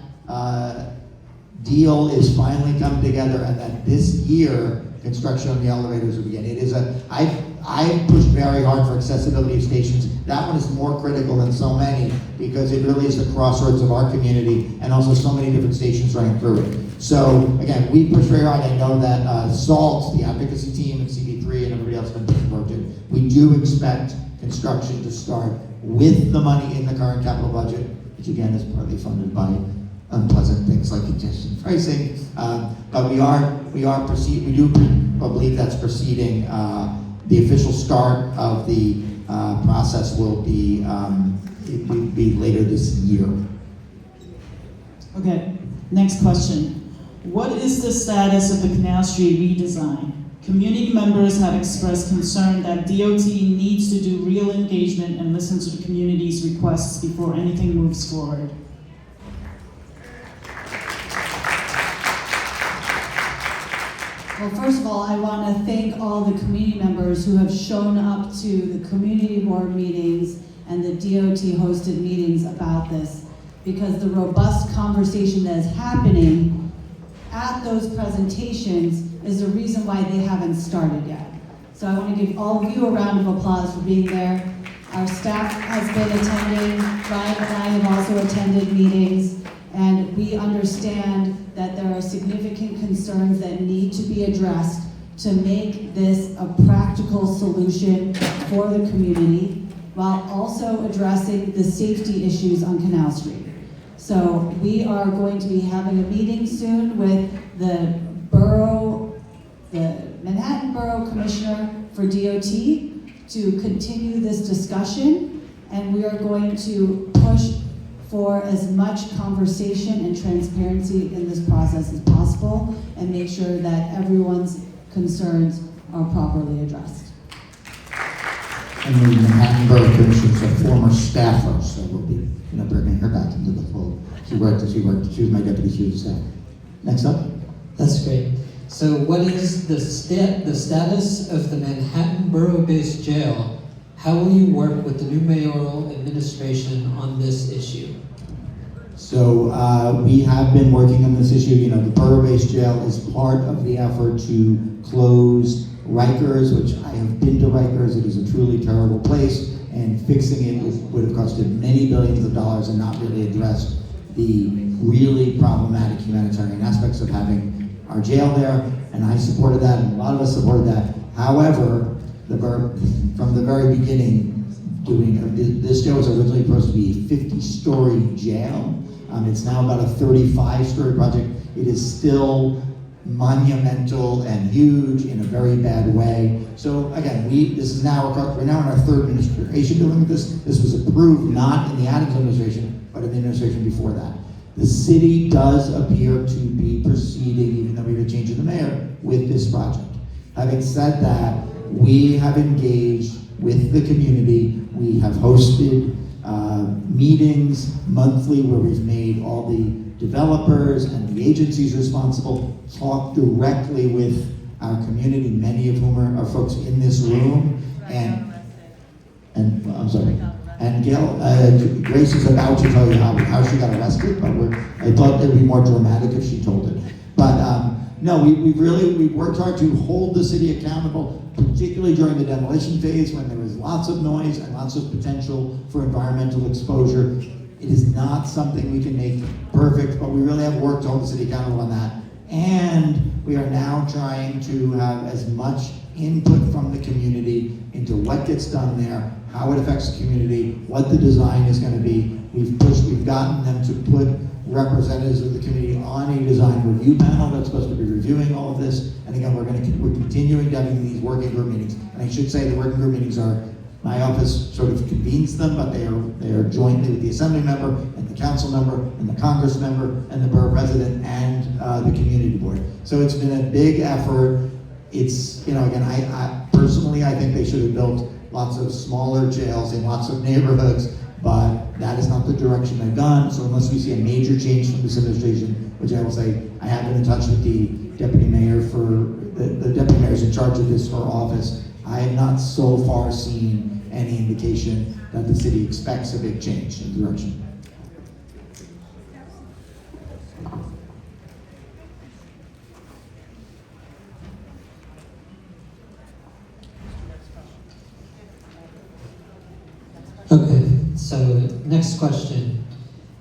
deal is finally come together, and that this year construction on the elevators will begin. I've pushed very hard for accessibility of stations. That one is more critical than so many because it really is the crossroads of our community, and also so many different stations running through it. So again, we push very hard. I know that SALT, the advocacy team, and CD3 and everybody else have been worked it. We do expect construction to start with the money in the current capital budget, which again is partly funded by unpleasant things like congestion pricing. But we do believe that's proceeding. The official start of the process will be later this year. Okay, next question. What is the status of the Canal Street redesign? Community members have expressed concern that DOT needs to do real engagement and listen to the community's requests before anything moves forward. Well, first of all, I want to thank all the community members who have shown up to the community board meetings and the DOT hosted meetings about this, because the robust conversation that is happening at those presentations is the reason why they haven't started yet. So I want to give all of you a round of applause for being there. Our staff has been attending, Ryan and I have also attended meetings, and we understand that there are significant concerns that need to be addressed to make this a practical solution for the community, while also addressing the safety issues on Canal Street. So we are going to be having a meeting soon with the Manhattan Borough Commissioner for DOT to continue this discussion, and we are going to push for as much conversation and transparency in this process as possible, and make sure that everyone's concerns are properly addressed. And the Manhattan Borough Commissioner is a former staffer, so we'll be bringing her back into the fold. She was my deputy chief of staff. Next up. That's great. So what is the status of the Manhattan Borough-based jail? How will you work with the new mayoral administration on this issue? So we have been working on this issue. The borough-based jail is part of the effort to close Rikers, which I have been to Rikers. It is a truly terrible place, and fixing it would have costed many billions of dollars and not really addressed the really problematic humanitarian aspects of having our jail there. And I supported that, and a lot of us supported that. However, from the very beginning, this jail was originally supposed to be a 50-story jail. It's now about a 35-story project. It is still monumental and huge in a very bad way. So again, we're now in our third administration doing this. This was approved not in the Adams administration, but in the administration before that. The city does appear to be proceeding, even though we have a change in the mayor, with this project. Having said that, we have engaged with the community. We have hosted meetings monthly where we've made all the developers and the agencies responsible, talk directly with our community, many of whom are folks in this room, and I'm sorry. And Gail, Grace is about to tell you how she got arrested, but I thought it would be more dramatic if she told it. But no, we've worked hard to hold the city accountable, particularly during the demolition phase when there was lots of noise and lots of potential for environmental exposure. It is not something we can make perfect, but we really have worked to hold the city accountable on that. And we are now trying to have as much input from the community into what gets done there, how it affects the community, what the design is going to be. We've gotten them to put representatives of the community on a design review panel that's supposed to be reviewing all of this. And again, we're continuing having these working group meetings. And I should say the working group meetings are, my office sort of convenes them, but they are jointly with the assembly member and the council member and the congress member and the borough president and the community board. So it's been a big effort. It's, again, I personally, I think they should have built lots of smaller jails in lots of neighborhoods, but that is not the direction they've gone. So unless we see a major change from this administration, which I will say, I have been in touch with the deputy mayor the deputy mayor's in charge of this for office. I have not so far seen any indication that the city expects a big change in direction. Okay, so next question.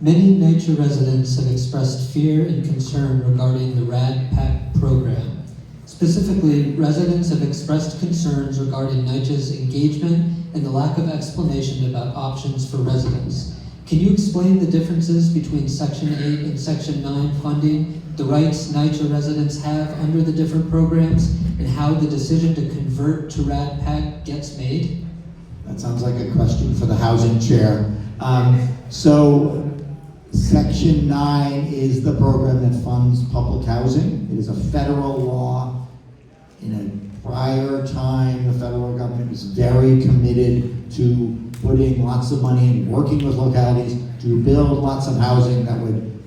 Many NYCHA residents have expressed fear and concern regarding the RAD PAC program. Specifically, residents have expressed concerns regarding NYCHA's engagement and the lack of explanation about options for residents. Can you explain the differences between Section 8 and Section 9 funding, the rights NYCHA residents have under the different programs, and how the decision to convert to RAD PAC gets made? That sounds like a question for the housing chair. So Section 9 is the program that funds public housing. It is a federal law. In a prior time, the federal government was very committed to putting lots of money and working with localities to build lots of housing that would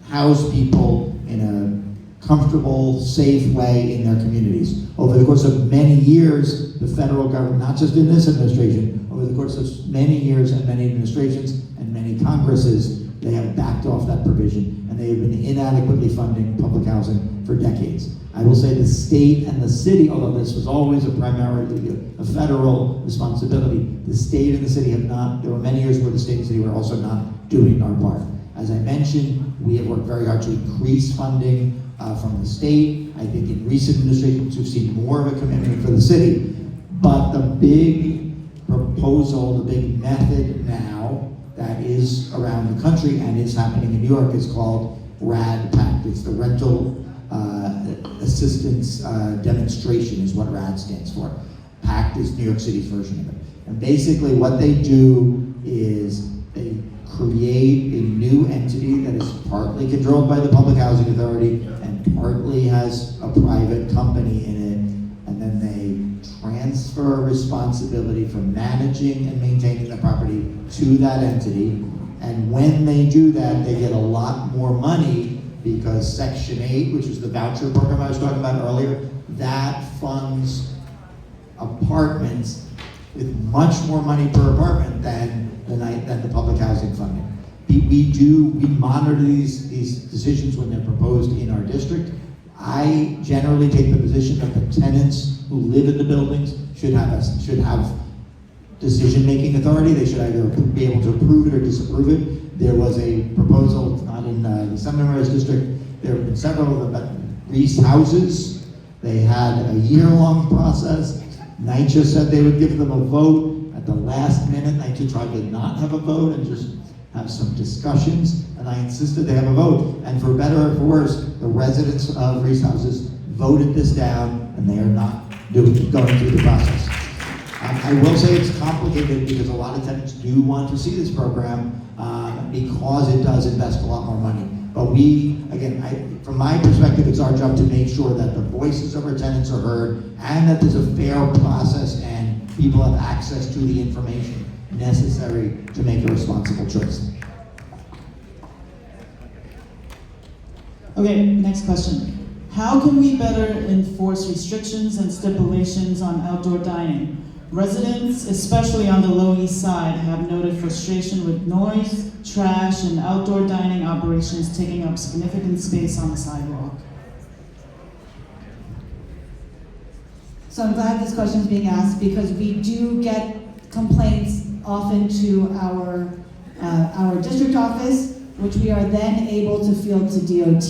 house people in a comfortable, safe way in their communities. Over the course of many years, the federal government, not just in this administration, over the course of many years and many administrations and many Congresses, they have backed off that provision and they have been inadequately funding public housing for decades. I will say the state and the city, although this was always primarily a federal responsibility, the state and the city have not, there were many years where the state and the city were also not doing our part. As I mentioned, we have worked very hard to increase funding from the state. I think in recent administrations we've seen more of a commitment for the city. But the big proposal, the big method now that is around the country and is happening in New York is called RAD PAC. It's the Rental Assistance Demonstration is what RAD stands for. PACT is New York City's version of it. And basically what they do is they create a new entity that is partly controlled by the Public Housing Authority and partly has a private company in it, and then they transfer responsibility for managing and maintaining the property to that entity. And when they do that, they get a lot more money because Section 8, which is the voucher program I was talking about earlier, that funds apartments with much more money per apartment than the public housing funding. We monitor these decisions when they're proposed in our district. I generally take the position that the tenants who live in the buildings should have decision-making authority. They should either be able to approve it or disapprove it. There was a proposal, not in the Seminary District, there have been several of them about Reese houses. They had a year-long process. NYCHA said they would give them a vote. At the last minute, NYCHA tried to not have a vote and just have some discussions, and I insisted they have a vote. And for better or for worse, the residents of Reese houses voted this down, and they are not going through the process. I will say it's complicated because a lot of tenants do want to see this program because it does invest a lot more money. But from my perspective, it's our job to make sure that the voices of our tenants are heard and that there's a fair process and people have access to the information necessary to make a responsible choice. Okay, next question. How can we better enforce restrictions and stipulations on outdoor dining? Residents, especially on the Lower East Side, have noted frustration with noise, trash, and outdoor dining operations taking up significant space on the sidewalk. So I'm glad this question is being asked because we do get complaints often to our district office, which we are then able to field to DOT.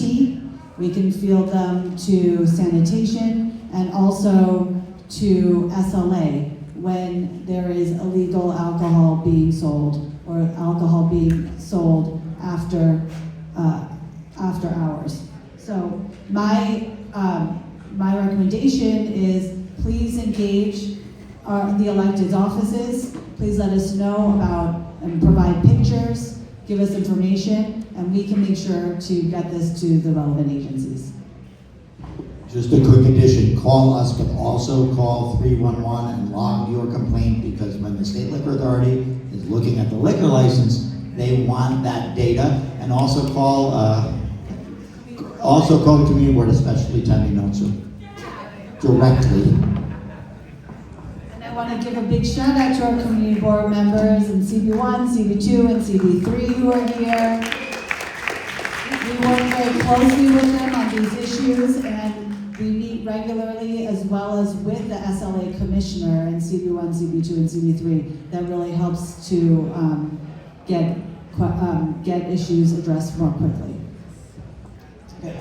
We can field them to sanitation and also to SLA when there is illegal alcohol being sold or alcohol being sold after hours. So my recommendation is please engage the elected offices. Please let us know about and provide pictures, give us information, and we can make sure to get this to the relevant agencies. Just a quick addition, call us, but also call 311 and log your complaint, because when the State Liquor Authority is looking at the liquor license, they want that data. And also call the community board, especially Tammy Notes directly. And I want to give a big shout out to our community board members in CB1, CB2, and CB3 who are here. We work very closely with them on these issues, and we meet regularly as well as with the SLA commissioner in CB1, CB2, and CB3. That really helps to get issues addressed more quickly. Okay.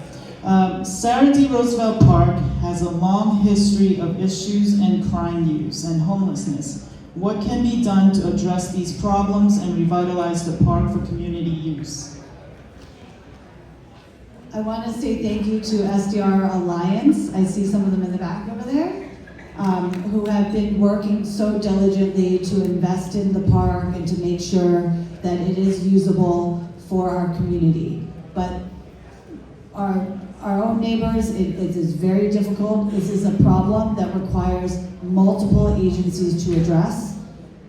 Sarah D. Roosevelt Park has a long history of issues and crime use and homelessness. What can be done to address these problems and revitalize the park for community use? I want to say thank you to SDR Alliance. I see some of them in the back over there, who have been working so diligently to invest in the park and to make sure that it is usable for our community. But our own neighbors, it is very difficult. This is a problem that requires multiple agencies to address.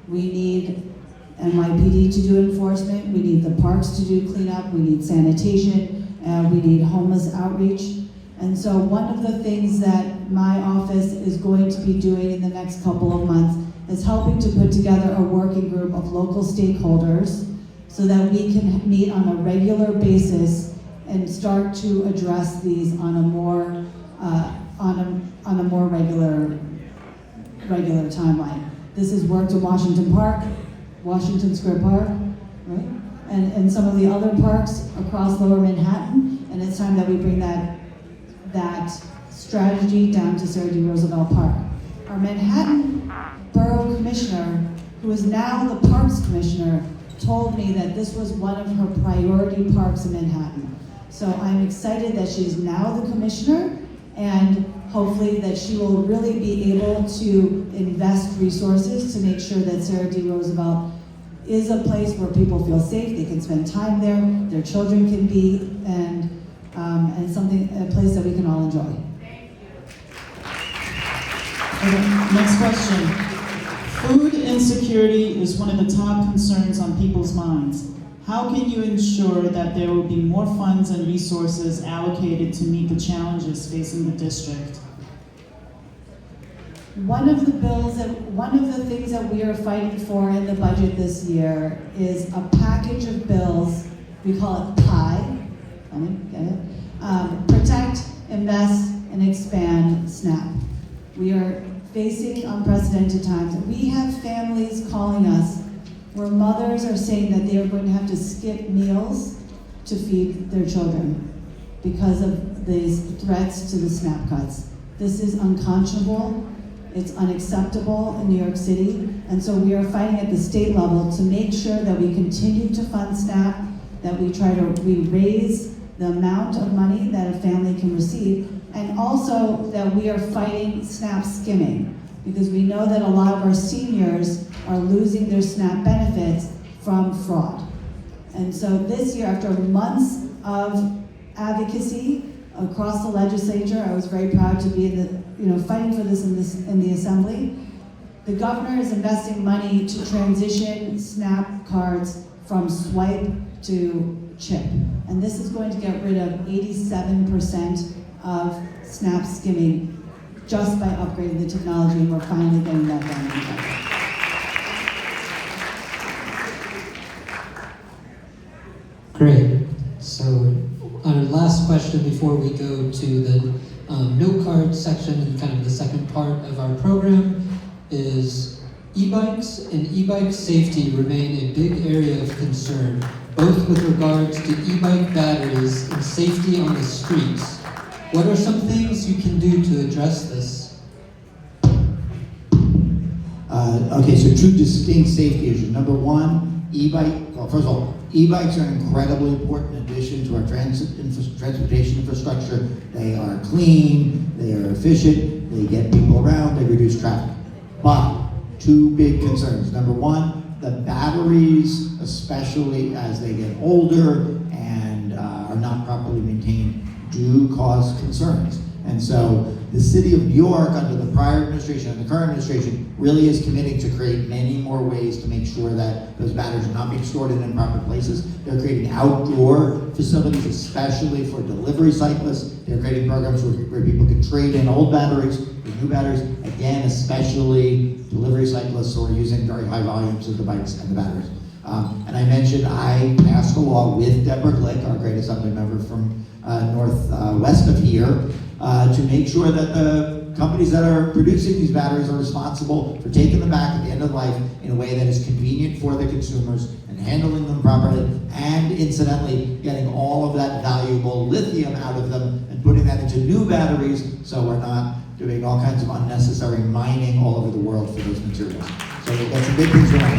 We need NYPD to do enforcement, we need the parks to do cleanup, we need sanitation, we need homeless outreach. And so one of the things that my office is going to be doing in the next couple of months is helping to put together a working group of local stakeholders so that we can meet on a regular basis and start to address these on a more regular timeline. This has worked in Washington Park, Washington Square Park, right? And some of the other parks across Lower Manhattan, and it's time that we bring that strategy down to Sarah D. Roosevelt Park. Our Manhattan Borough Commissioner, who is now the Parks Commissioner, told me that this was one of her priority parks in Manhattan. So I'm excited that she's now the Commissioner, and hopefully that she will really be able to invest resources to make sure that Sarah D. Roosevelt is a place where people feel safe, they can spend time there, their children can be, and a place that we can all enjoy. Thank you. Okay, next question. Food insecurity is one of the top concerns on people's minds. How can you ensure that there will be more funds and resources allocated to meet the challenges facing the district? One of the things that we are fighting for in the budget this year is a package of bills. We call it PIE. Get it? Protect, invest, and expand SNAP. We are facing unprecedented times. We have families calling us where mothers are saying that they are going to have to skip meals to feed their children because of these threats to the SNAP cuts. This is unconscionable. It's unacceptable in New York City, and so we are fighting at the state level to make sure that we continue to fund SNAP, that we raise the amount of money that a family can receive, and also that we are fighting SNAP skimming, because we know that a lot of our seniors are losing their SNAP benefits from fraud. And so this year, after months of advocacy across the legislature, I was very proud to be fighting for this in the Assembly. The governor is investing money to transition SNAP cards from swipe to chip. And this is going to get rid of 87% of snap skimming just by upgrading the technology, and we're finally getting that done in the budget. Great. So our last question before we go to the note card section and kind of the second part of our program is e-bikes and e-bike safety remain a big area of concern, both with regards to e-bike batteries and safety on the streets. What are some things you can do to address this? Okay, so two distinct safety issues. Number one, well, first of all, e-bikes are an incredibly important addition to our transportation infrastructure. They are clean, they are efficient, they get people around, they reduce traffic. But two big concerns. Number one, the batteries, especially as they get older and are not properly maintained, do cause concerns. And so the city of New York, under the prior administration and the current administration, really is committing to create many more ways to make sure that those batteries are not being stored in improper places. They're creating outdoor facilities, especially for delivery cyclists. They're creating programs where people can trade in old batteries with new batteries. Again, especially delivery cyclists who are using very high volumes of the bikes and the batteries. And I mentioned I passed a law with Deborah Glick, our great assembly member from northwest of here, to make sure that the companies that are producing these batteries are responsible for taking them back at the end of life in a way that is convenient for the consumers and handling them properly, and incidentally getting all of that valuable lithium out of them and putting that into new batteries so we're not doing all kinds of unnecessary mining all over the world for those materials. So we've got some big things going on.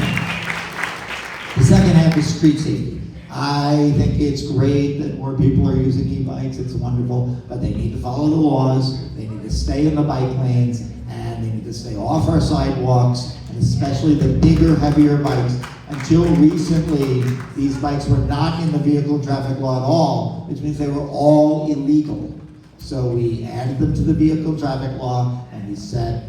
The second half is street safety. I think it's great that more people are using e-bikes, it's wonderful, but they need to follow the laws, they need to stay in the bike lanes, and they need to stay off our sidewalks, and especially the bigger, heavier bikes. Until recently, these bikes were not in the vehicle traffic law at all, which means they were all illegal. So we added them to the vehicle traffic law, and we set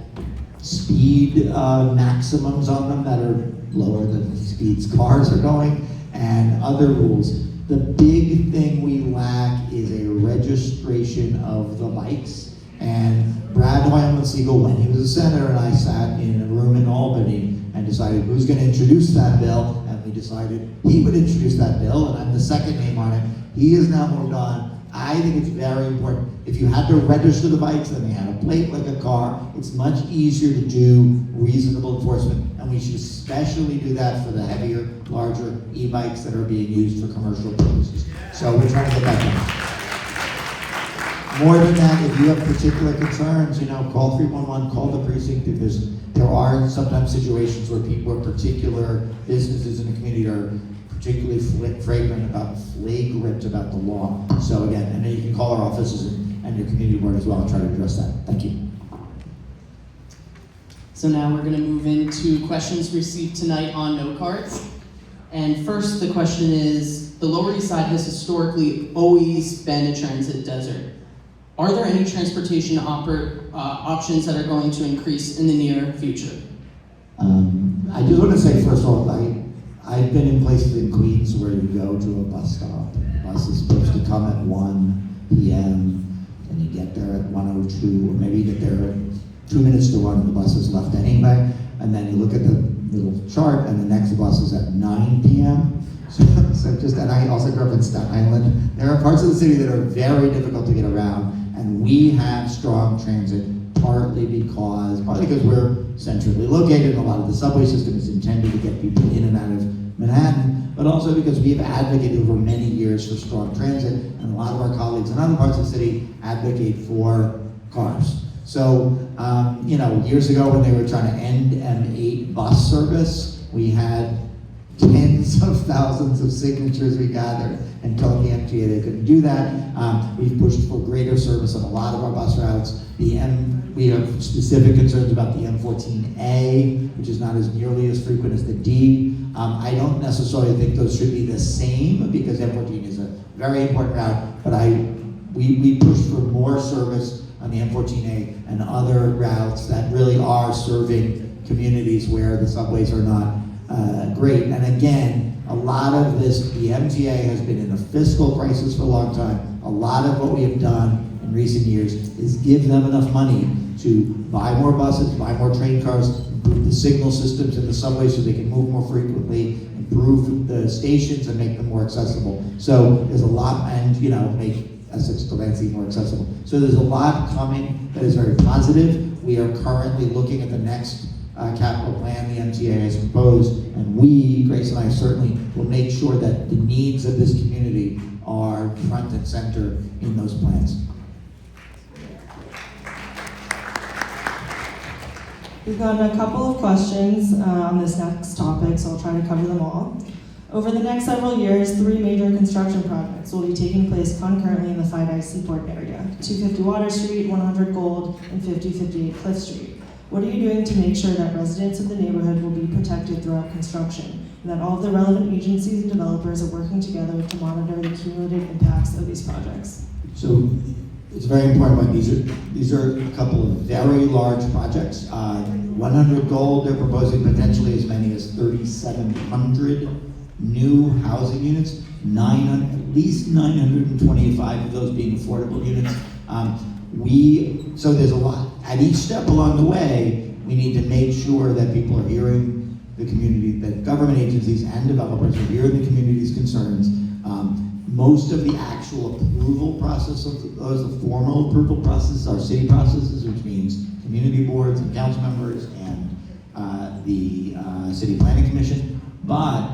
speed maximums on them that are lower than the speeds cars are going, and other rules. The big thing we lack is a registration of the bikes. And Brad Hoylman-Siegel, when he was a senator, and I sat in a room in Albany and decided who's going to introduce that bill, and we decided he would introduce that bill, and I'm the second name on it. He has now moved on. I think it's very important. If you had to register the bikes, then they had a plate like a car. It's much easier to do reasonable enforcement, and we should especially do that for the heavier, larger e-bikes that are being used for commercial purposes. So we're trying to get that done. More than that, if you have particular concerns, call 311, call the precinct, because there are sometimes situations where particular businesses in the community are particularly flagrant about the law. So again, and then you can call our offices and your community board as well and try to address that. Thank you. So now we're going to move into questions received tonight on note cards. And first, the question is, the Lower East Side has historically always been a transit desert. Are there any transportation options that are going to increase in the near future? I just want to say, first of all, I've been in places in Queens where you go to a bus stop. The bus is supposed to come at 1 p.m. and you get there at 1:02, or maybe you get there at 2 minutes to 1 and the bus is left anyway. And then you look at the little chart and the next bus is at 9 p.m. And I also grew up in Staten Island. There are parts of the city that are very difficult to get around, and we have strong transit partly because we're centrally located and a lot of the subway system is intended to get people in and out of Manhattan, but also because we have advocated over many years for strong transit, and a lot of our colleagues in other parts of the city advocate for cars. So, years ago when they were trying to end M8 bus service, we had tens of thousands of signatures we gathered and told the MTA they couldn't do that. We've pushed for greater service on a lot of our bus routes. We have specific concerns about the M14A, which is not as nearly as frequent as the D. I don't necessarily think those should be the same because M14 is a very important route, but we push for more service on the M14A and other routes that really are serving communities where the subways are not great. And again, a lot of this, the MTA has been in a fiscal crisis for a long time. A lot of what we have done in recent years is give them enough money to buy more buses, buy more train cars, improve the signal systems in the subway so they can move more frequently, improve the stations and make them more accessible. So there's a lot, and make Essex to Lansing more accessible. So there's a lot coming that is very positive. We are currently looking at the next capital plan the MTA has proposed, and we, Grace and I, certainly will make sure that the needs of this community are front and center in those plans. We've got a couple of questions on this next topic, so I'll try to cover them all. Over the next several years, 3 major construction projects will be taking place concurrently in the Kavanagh Seaport area: 250 Water Street, 100 Gold, and 5058 Cliff Street. What are you doing to make sure that residents of the neighborhood will be protected throughout construction, and that all of the relevant agencies and developers are working together to monitor the cumulative impacts of these projects? So it's a very important point. These are a couple of very large projects. 100 Gold, they're proposing potentially as many as 3,700 new housing units, at least 925 of those being affordable units. So there's a lot. At each step along the way, we need to make sure that people are hearing the community, that government agencies and developers are hearing the community's concerns. Most of the actual approval process of those, the formal approval process, are city processes, which means community boards and council members and the city planning commission. But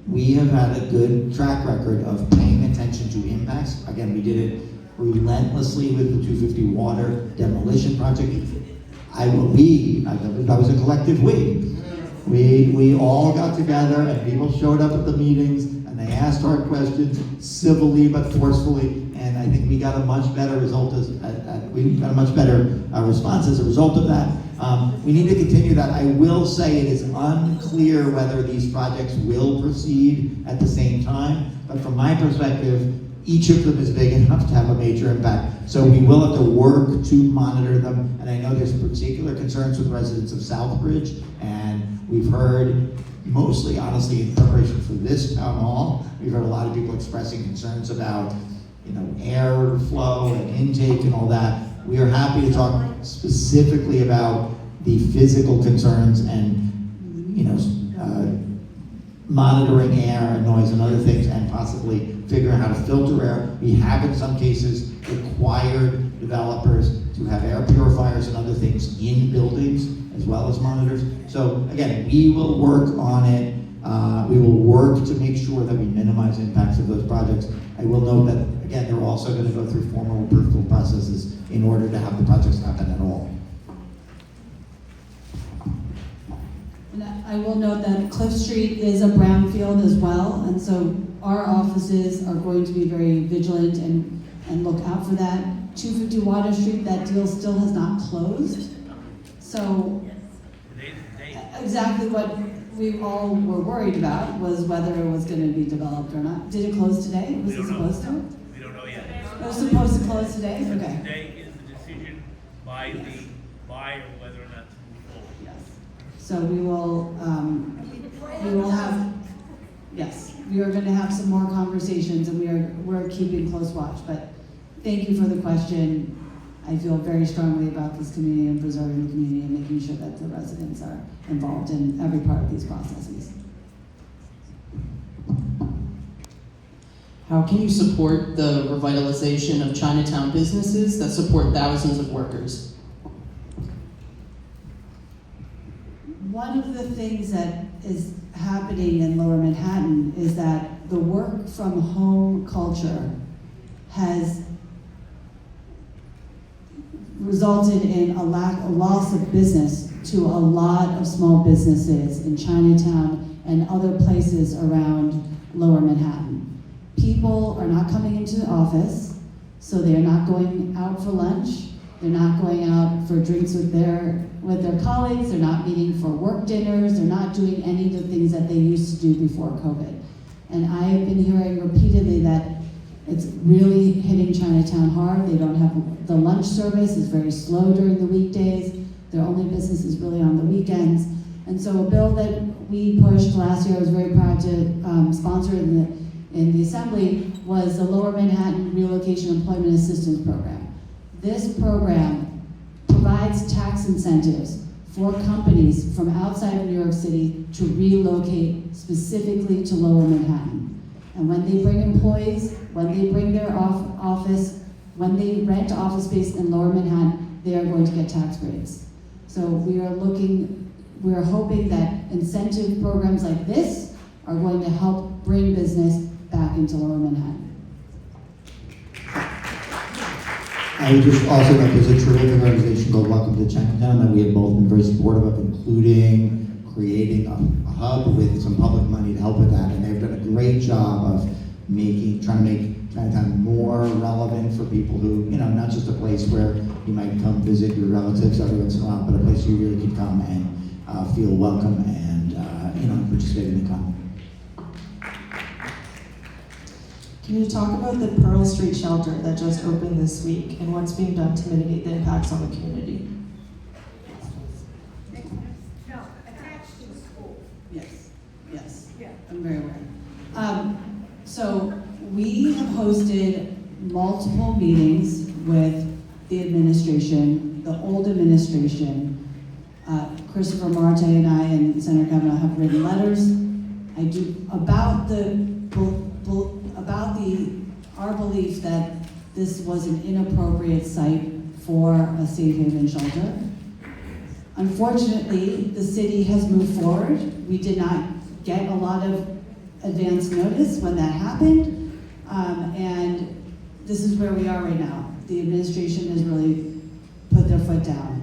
we have had a good track record of paying attention to impacts. Again, we did it relentlessly with the 250 Water demolition project. I was a collective we. We all got together and people showed up at the meetings and they asked hard questions civilly but forcefully, and I think we got a much better result response as a result of that. We need to continue that. I will say it is unclear whether these projects will proceed at the same time, but from my perspective, each of them is big enough to have a major impact. So we will have to work to monitor them, and I know there's particular concerns with residents of Southbridge, and we've heard, mostly honestly in preparation for this town hall, we've heard a lot of people expressing concerns about air flow and intake and all that. We are happy to talk specifically about the physical concerns and monitoring air and noise and other things, and possibly figuring out how to filter air. We have in some cases required developers to have air purifiers and other things in buildings as well as monitors. So again, we will work on it. We will work to make sure that we minimize impacts of those projects. I will note that, again, they're also going to go through formal approval processes in order to have the projects happen at all. And I will note that Cliff Street is a brownfield as well, and so our offices are going to be very vigilant and look out for that. 250 Water Street, that deal still has not closed. So exactly what we all were worried about was whether it was going to be developed or not. Did it close today? Was it supposed to? We don't know yet. It was supposed to close today? Okay. Today is the decision by the buyer whether or not to move forward. Yes. So we will have, yes, we are going to have some more conversations, and we're keeping close watch. But thank you for the question. I feel very strongly about this community and preserving the community and making sure that the residents are involved in every part of these processes. How can you support the revitalization of Chinatown businesses that support thousands of workers? One of the things that is happening in Lower Manhattan is that the work from home culture has resulted in a loss of business to a lot of small businesses in Chinatown and other places around Lower Manhattan. People are not coming into the office, so they're not going out for lunch, they're not going out for drinks with their colleagues, they're not meeting for work dinners, they're not doing any of the things that they used to do before COVID. And I've been hearing repeatedly that it's really hitting Chinatown hard. They don't have, the lunch service is very slow during the weekdays. Their only business is really on the weekends. And so a bill that we pushed last year, I was very proud to sponsor in the Assembly, was the Lower Manhattan Relocation Employment Assistance Program. This program provides tax incentives for companies from outside of New York City to relocate specifically to Lower Manhattan. And when they bring employees, when they bring their office, when they rent office space in Lower Manhattan, they are going to get tax breaks. So we are hoping that incentive programs like this are going to help bring business back into Lower Manhattan. I would just also note there's a terrific organization called Welcome to Chinatown that we have both been very supportive of, including creating a hub with some public money to help with that. And they've done a great job of trying to make Chinatown more relevant for people who, not just a place where you might come visit your relatives every once in a while, but a place you really can come and feel welcome and participate in the economy. Can you talk about the Pearl Street shelter that just opened this week and what's being done to mitigate the impacts on the community? No, attached to the school. Yes, Yeah. I'm very aware. So we have hosted multiple meetings with the administration, the old administration. Christopher Marte and I and Senator Kavanagh have written letters. About our belief that this was an inappropriate site for a safe haven shelter. Unfortunately, the city has moved forward. We did not get a lot of advance notice when that happened, and this is where we are right now. The administration has really put their foot down.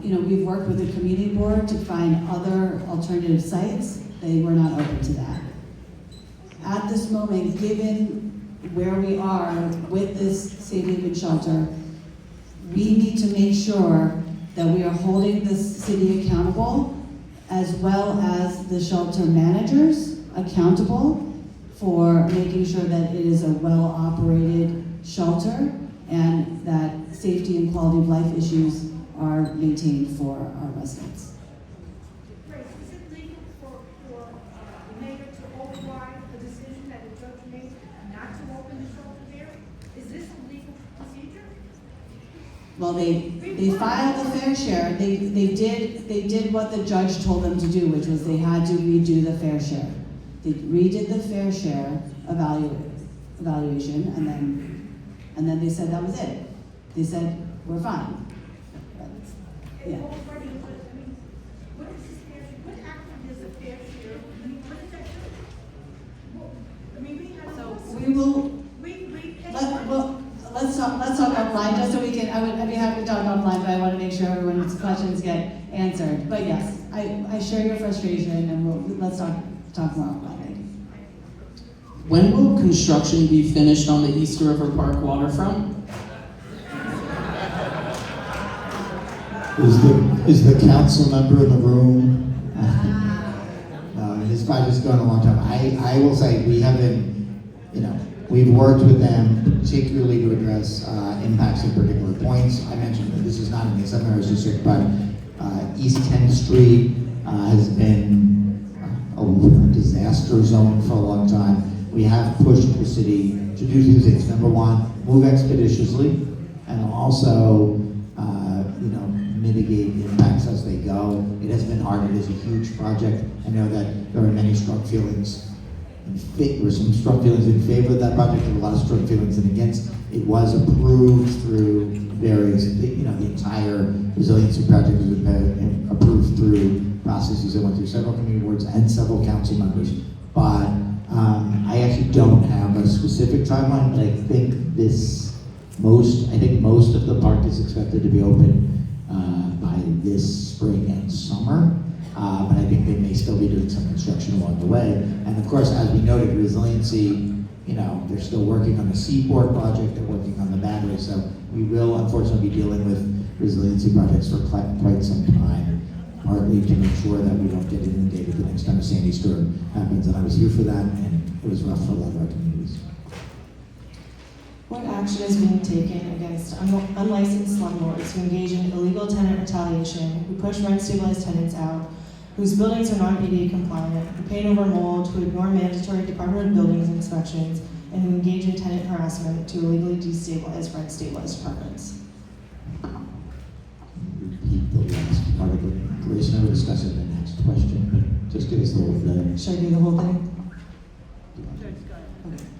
We've worked with the community board to find other alternative sites. They were not open to that. At this moment, given where we are with this safe haven shelter, we need to make sure that we are holding the city accountable, as well as the shelter managers accountable for making sure that it is a well-operated shelter and that safety and quality of life issues are maintained for our residents. Grace, is it legal for the mayor to override the decision that the judge made not to open the shelter there? Is this a legal procedure? Well, they filed the fair share. They did what the judge told them to do, which was they had to redo the fair share. They redid the fair share evaluation, and then they said that was it. They said we're fine. Yeah. What is this fair share? What actually is a fair share? What is that? We have. So we will. Let's talk offline, just so we can. I'd be happy to talk offline, but I want to make sure everyone's questions get answered. But yes, I share your frustration, and let's talk more offline. When will construction be finished on the East River Park waterfront? Is the council member in the room? No, this project's going a long time. I will say we have been, we've worked with them particularly to address impacts at particular points. I mentioned that this is not in the Sunrise District, but East 10th Street has been a disaster zone for a long time. We have pushed the city to do two things. Number one, move expeditiously, and also mitigate the impacts as they go. It has been hard. It is a huge project. I know that there are many strong feelings. There were some strong feelings in favor of that project. There were a lot of strong feelings against. It was approved through various, the entire resiliency project has been approved through processes that went through several community boards and several council members. But I actually don't have a specific timeline, but I think most of the park is expected to be open by this spring and summer, but I think they may still be doing some construction along the way. And of course, as we noted, resiliency, they're still working on the Seaport project, they're working on the battery, so we will unfortunately be dealing with resiliency projects for quite some time, partly to make sure that we don't get inundated the next time a Sandy storm happens. And I was here for that, and it was rough for a lot of our communities. What action is being taken against unlicensed slumlords who engage in illegal tenant retaliation, who push rent-stabilized tenants out, whose buildings are non-ADA compliant, who paint over mold, who ignore mandatory Department of Buildings inspections, and who engage in tenant harassment to illegally destabilize rent-stabilized apartments. Repeat the last part of it. Grace and I will discuss it in the next question, but just give us a little flavor. Should I do the whole thing?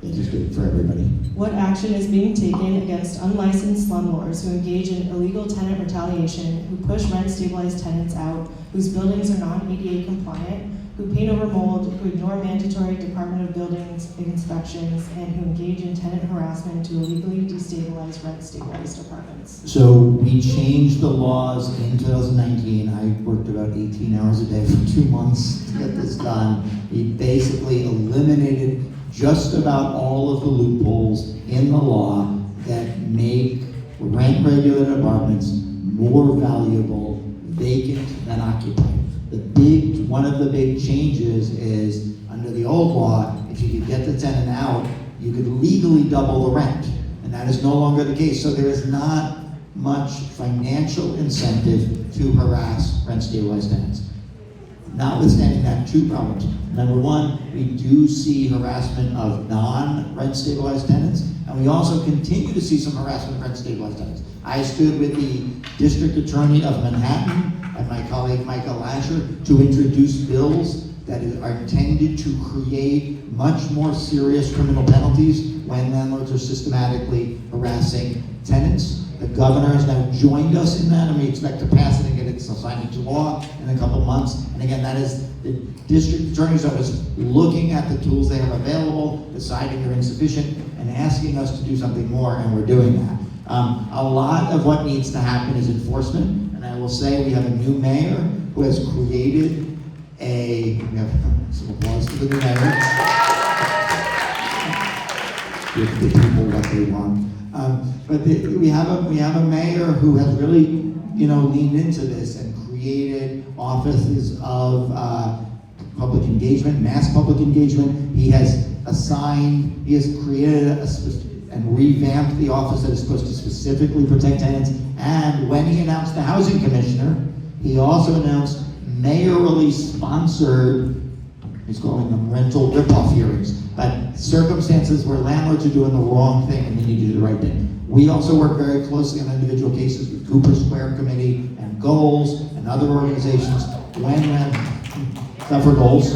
Yeah, just do it for everybody. What action is being taken against unlicensed slumlords who engage in illegal tenant retaliation, who push rent-stabilized tenants out, whose buildings are non-ADA compliant, who paint over mold, who ignore mandatory Department of Buildings inspections, and who engage in tenant harassment to illegally destabilize rent-stabilized apartments? So we changed the laws in 2019. I worked about 18 hours a day for 2 months to get this done. We basically eliminated just about all of the loopholes in the law that make rent-regulated apartments more valuable vacant than occupied. One of the big changes is, under the old law, if you could get the tenant out, you could legally double the rent, and that is no longer the case. So there is not much financial incentive to harass rent-stabilized tenants. Notwithstanding that, 2 problems. Number one, we do see harassment of non-rent stabilized tenants, and we also continue to see some harassment of rent stabilized tenants. I stood with the district attorney of Manhattan and my colleague Michael Lasher to introduce bills that are intended to create much more serious criminal penalties when landlords are systematically harassing tenants. The governor has now joined us in that, and we expect to pass it and get it signed into law in a couple months. And again, that is the district attorney's office looking at the tools they have available, deciding they're insufficient, and asking us to do something more, and we're doing that. A lot of what needs to happen is enforcement, and I will say we have a new mayor who has created we have some applause for the new mayor. Give the people what they want. We have a mayor who has really, leaned into this and created offices of public engagement, mass public engagement. He has created and revamped the office that is supposed to specifically protect tenants. And when he announced the housing commissioner, he also announced mayorally sponsored, he's calling them rental ripoff hearings, but circumstances where landlords are doing the wrong thing and they need to do the right thing. We also work very closely on individual cases with Cooper Square Committee and Goals and other organizations. Except for Goals.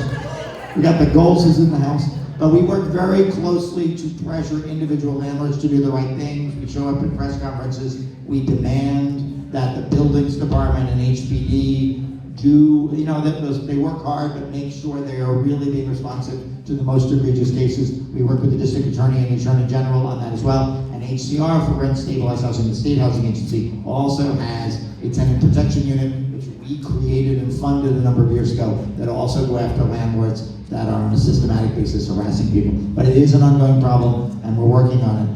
We got the Goals is in the house. But we work very closely to pressure individual landlords to do the right things. We show up at press conferences. We demand that the buildings department and HPD they work hard, but make sure they are really being responsive to the most egregious cases. We work with the district attorney and the attorney general on that as well. And HCR, for rent stabilized housing, the state housing agency, also has a tenant protection unit, which we created and funded a number of years ago, that also go after landlords that are on a systematic basis harassing people. But it is an ongoing problem, and we're working on it.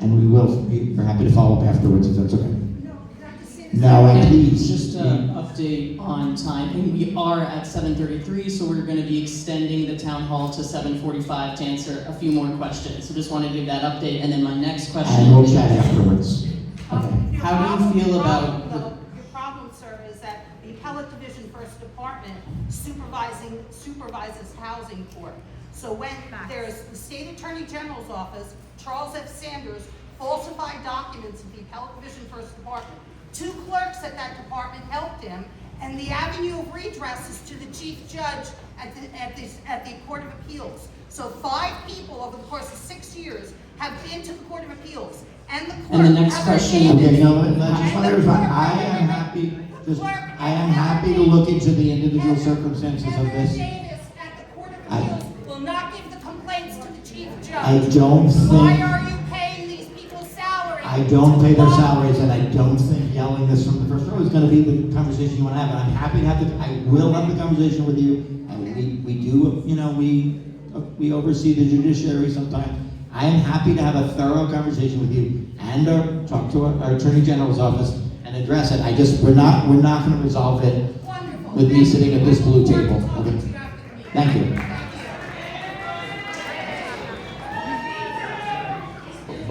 And we're happy to follow up afterwards if that's okay. No, and please. Just an update on timing. We are at 7:33, so we're going to be extending the town hall to 7:45 to answer a few more questions. So just want to give that update. And then my next question. And we'll chat afterwards. Okay. How do you feel about your problem, sir, is that the appellate division first department supervises housing court. So when there's the state attorney general's office, Charles F. Sanders falsified documents of the appellate division first department. 2 clerks at that department helped him, and the avenue of redress is to the chief judge at the Court of Appeals. So 5 people over the course of 6 years have been to the Court of Appeals, and the court. And the next question. Okay, no, I just want to respond. I am happy to look into the individual circumstances of this. Davis at the Court of Appeals will not give the complaints to the chief judge. I don't think. Why are you paying these people's salaries? I don't pay their salaries, and I don't think yelling this from the first row is going to be the conversation you want to have. And I'm happy to have I will have the conversation with you. And we do, we oversee the judiciary sometimes. I am happy to have a thorough conversation with you and talk to our attorney general's office and address it. We're not going to resolve it with me sitting at this blue table. Okay. Thank you.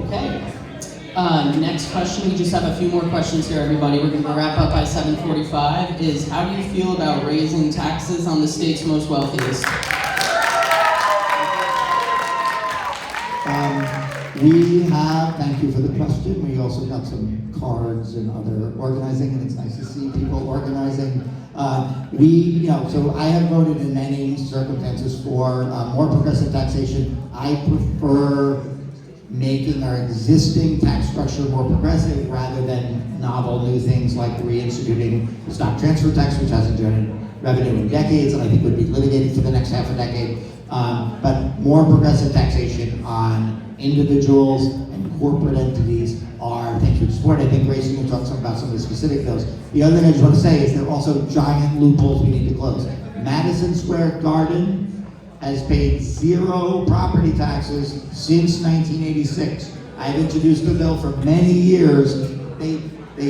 Okay. Next question, we just have a few more questions here, everybody. We're going to wrap up by 7:45. Is how do you feel about raising taxes on the state's most wealthiest? We have, thank you for the question. We also got some cards and other organizing, and it's nice to see people organizing. So I have voted in many circumstances for more progressive taxation. I prefer making our existing tax structure more progressive rather than novel new things like reinstituting stock transfer tax, which hasn't generated revenue in decades, and I think would be litigated for the next half a decade. But more progressive taxation on individuals and corporate entities are things we support. I think Grace will talk about some of the specific bills. The other thing I just want to say is there are also giant loopholes we need to close. Madison Square Garden has paid 0 property taxes since 1986. I've introduced a bill for many years. They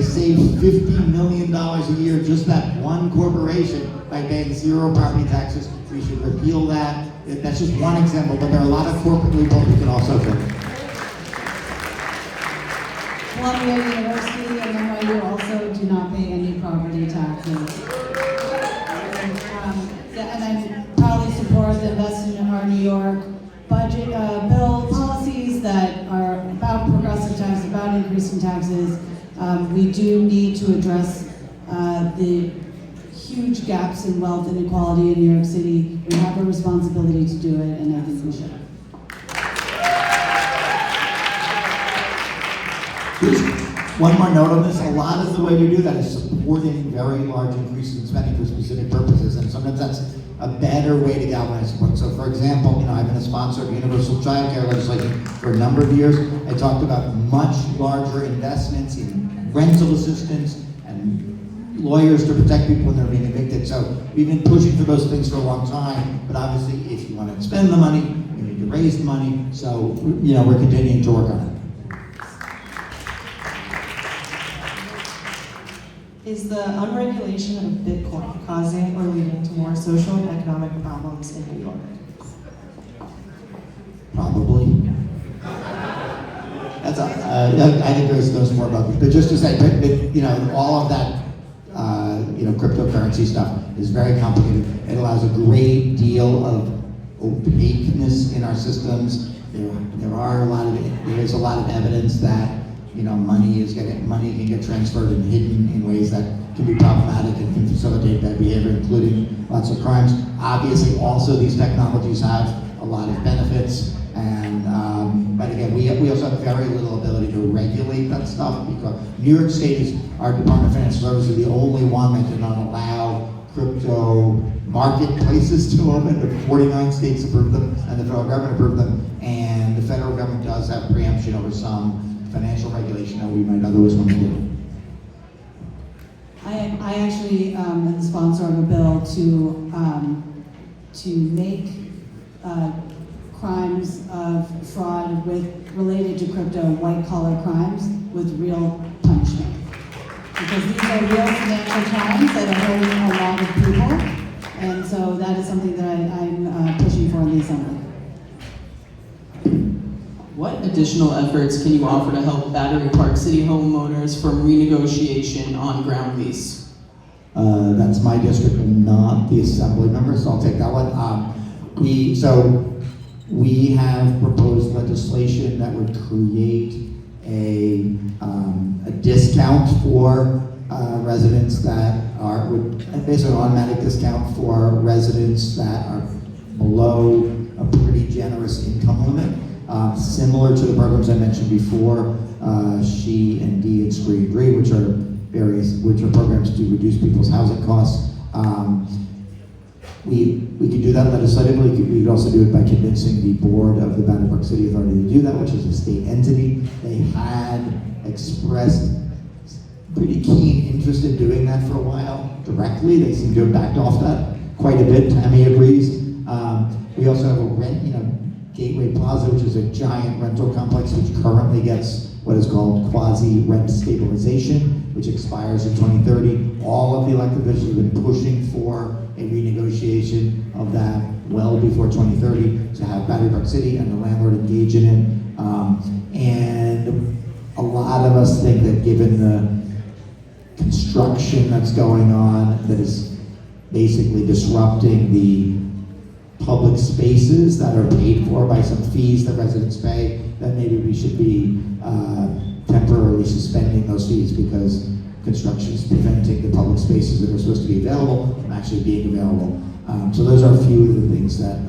saved $50 million a year, just that one corporation, by paying 0 property taxes. We should repeal that. That's just one example, but there are a lot of corporate loopholes we can also fix. Columbia University and NYU also do not pay any property taxes. And I proudly support the Invest in Our New York budget bill policies that are about progressive tax, about increasing taxes. We do need to address the huge gaps in wealth inequality in New York City. We have a responsibility to do it, and I think we should. Just one more note on this. A lot of the way we do that is supporting very large increases in spending for specific purposes, and sometimes that's a better way to galvanize support. So for example, I've been a sponsor of universal child care legislation for a number of years. I talked about much larger investments in rental assistance and lawyers to protect people when they're being evicted. So we've been pushing for those things for a long time, but obviously if you want to spend the money, you need to raise the money. So, we're continuing to work on it. Is the unregulation of Bitcoin causing or leading to more social and economic problems in New York? Probably. That's I think Grace knows more about this, but just to say, all of that, cryptocurrency stuff is very complicated. It allows a great deal of opaqueness in our systems. There is a lot of evidence that money can get transferred and hidden in ways that can be problematic and can facilitate bad behavior, including lots of crimes. Obviously, also these technologies have a lot of benefits, and but again, we also have very little ability to regulate that stuff because New York State is our Department of Financial Services the only one that did not allow crypto marketplaces to open. But 49 states approved them, and the federal government approved them, and the federal government does have preemption over some financial regulation that we might otherwise want to do. I actually am the sponsor of a bill to make crimes of fraud related to crypto white collar crimes with real punishment. Because these are real financial crimes that are hurting a lot of people, and so that is something that I'm pushing for in the Assembly. What additional efforts can you offer to help Battery Park City homeowners from renegotiation on ground lease? That's my district and not the Assembly member, so I'll take that one. We have proposed legislation that would create a discount for residents that are, basically an automatic discount for residents that are below a pretty generous income limit. Similar to the programs I mentioned before, SHE and D and SCREE and DREE, which are programs to reduce people's housing costs. We could do that legislatively. We could also do it by convincing the board of the Battery Park City Authority to do that, which is a state entity. They had expressed pretty keen interest in doing that for a while directly. They seem to have backed off that quite a bit. Tammy agrees. We also have a Gateway Plaza, which is a giant rental complex which currently gets what is called quasi-rent stabilization, which expires in 2030. All of the elected officials have been pushing for a renegotiation of that well before 2030 to have Battery Park City and the landlord engage in it. And a lot lot of us think that given the construction that's going on, that is basically disrupting the public spaces that are paid for by some fees that residents pay, that maybe we should be temporarily suspending those fees because construction is preventing the public spaces that are supposed to be available from actually being available. So those are a few of the things that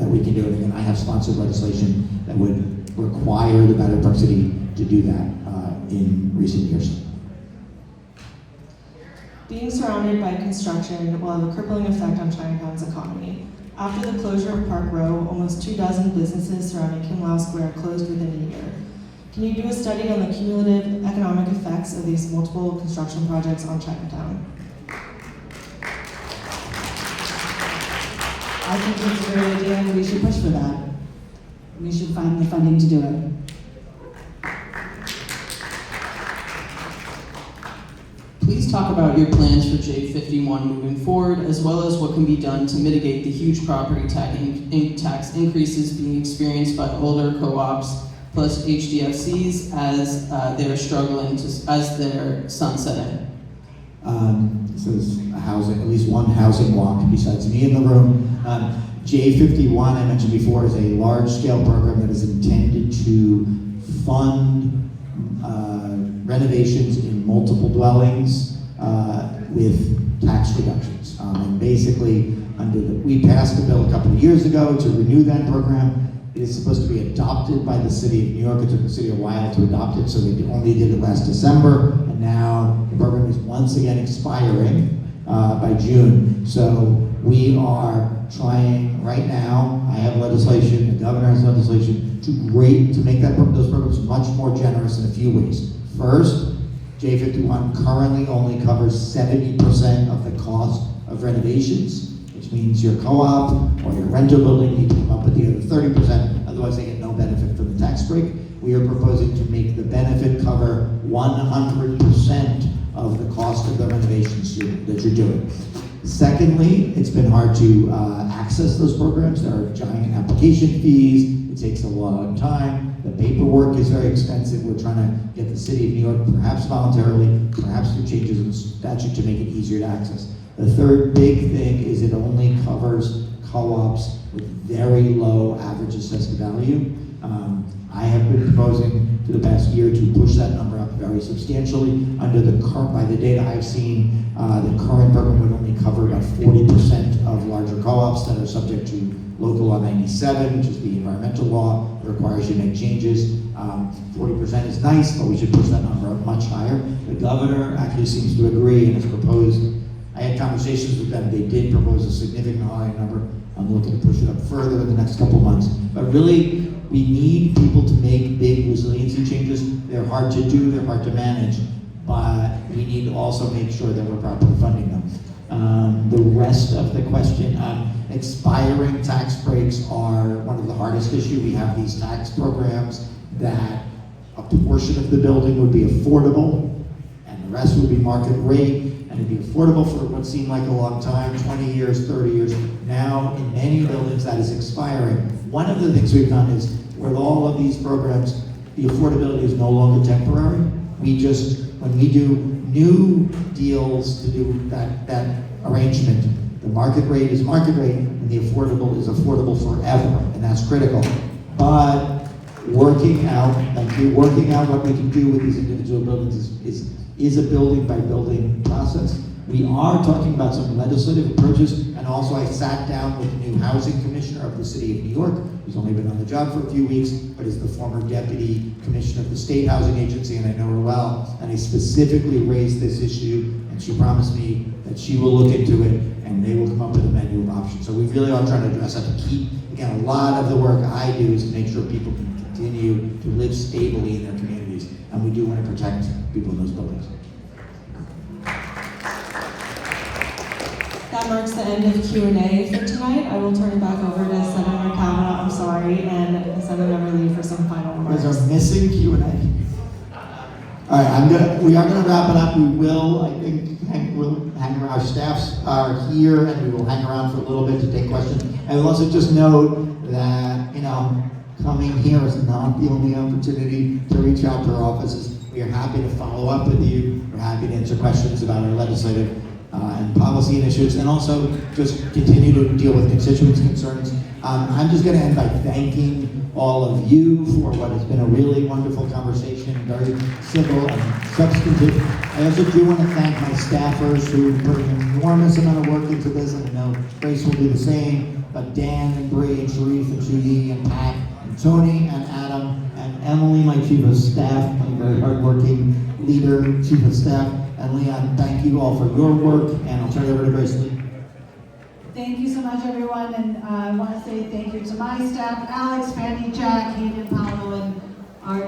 we can do. And again, I have sponsored legislation that would require the Battery Park City to do that in recent years. Being surrounded by construction will have a crippling effect on Chinatown's economy. After the closure of Park Row, almost 24 businesses surrounding Kim Lau Square closed within a year. Can you do a study on the cumulative economic effects of these multiple construction projects on Chinatown? I think it's a great idea and we should push for that. We should find the funding to do it. Please talk about your plans for J51 moving forward, as well as what can be done to mitigate the huge property tax increases being experienced by older co-ops plus HDFCs as they're struggling as they're sunsetting. This is a housing, at least one housing walk besides me in the room. J51, I mentioned before, is a large-scale program that is intended to fund renovations in multiple dwellings with tax reductions. And basically, we passed a bill a couple of years ago to renew that program. It is supposed to be adopted by the city of New York. It took the city a while to adopt it, so they only did it last December, and now the program is once again expiring by June. So we are trying right now, I have legislation, the governor has legislation, to make those programs much more generous in a few ways. First, J51 currently only covers 70% of the cost of renovations, which means your co-op or your rental building need to come up with the other 30%, otherwise they get no benefit from the tax break. We are proposing to make the benefit cover 100% of the cost of the renovations that you're doing. Secondly, it's been hard to access those programs. There are giant application fees. It takes a long time. The paperwork is very expensive. We're trying to get the city of New York, perhaps voluntarily, perhaps through changes in statute, to make it easier to access. The third big thing is it only covers co-ops with very low average assessed value. I have been proposing for the past year to push that number up very substantially. By the data I've seen, the current program would only cover about 40% of larger co-ops that are subject to Local Law 97, which is the environmental law that requires you to make changes. 40% is nice, but we should push that number up much higher. The governor actually seems to agree and has proposed. I had conversations with them. They did propose a significant higher number. I'm looking to push it up further in the next couple months. But really, we need people to make big resiliency changes. They're hard to do, they're hard to manage, but we need to also make sure that we're properly funding them. The rest of the question, expiring tax breaks are one of the hardest issues. We have these tax programs that a portion of the building would be affordable and the rest would be market rate, and it'd be affordable for what seemed like a long time, 20 years, 30 years. Now, in many buildings, that is expiring. One of the things we've done is, with all of these programs, the affordability is no longer temporary. When we do new deals to do that arrangement, the market rate is market rate, and the affordable is affordable forever, and that's critical. But working out what we can do with these individual buildings is a building by building process. We are talking about some legislative approaches, and also I sat down with the new housing commissioner of the city of New York, who's only been on the job for a few weeks, but is the former deputy commissioner of the state housing agency, and I know her well, and I specifically raised this issue, and she promised me that she will look into it, and they will come up with a menu of options. So we really are trying to address that to keep, again, a lot of the work I do is to make sure people can continue to live stably in their communities, and we do want to protect people in those buildings. That marks the end of Q&A for tonight. I will turn it back over to Senator Kavanagh, and Senator Lee for some final remarks. There's our missing Q&A. All right, we are gonna wrap it up. We will, I think, we'll hang around. Our staffs are here, and we will hang around for a little bit to take questions. And we'll also just note that, coming here is not the only opportunity to reach out to our offices. We are happy to follow up with you. We're happy to answer questions about our legislative and policy initiatives, and also just continue to deal with constituents' concerns. I'm just going to end by thanking all of you for what has been a really wonderful conversation, very civil and substantive. I also do want to thank my staffers who put an enormous amount of work into this, and I know Grace will do the same, but Dan and Bree and Sharif and Judy and Pat and Tony and Adam and Emily, my chief of staff, my very hardworking leader, chief of staff, and Leon, thank you all for your work, and I'll turn it over to Grace Lee. Thank you so much, everyone, and I want to say thank you to my staff, Alex, Fanny, Jack, Hayden, Paolo, and our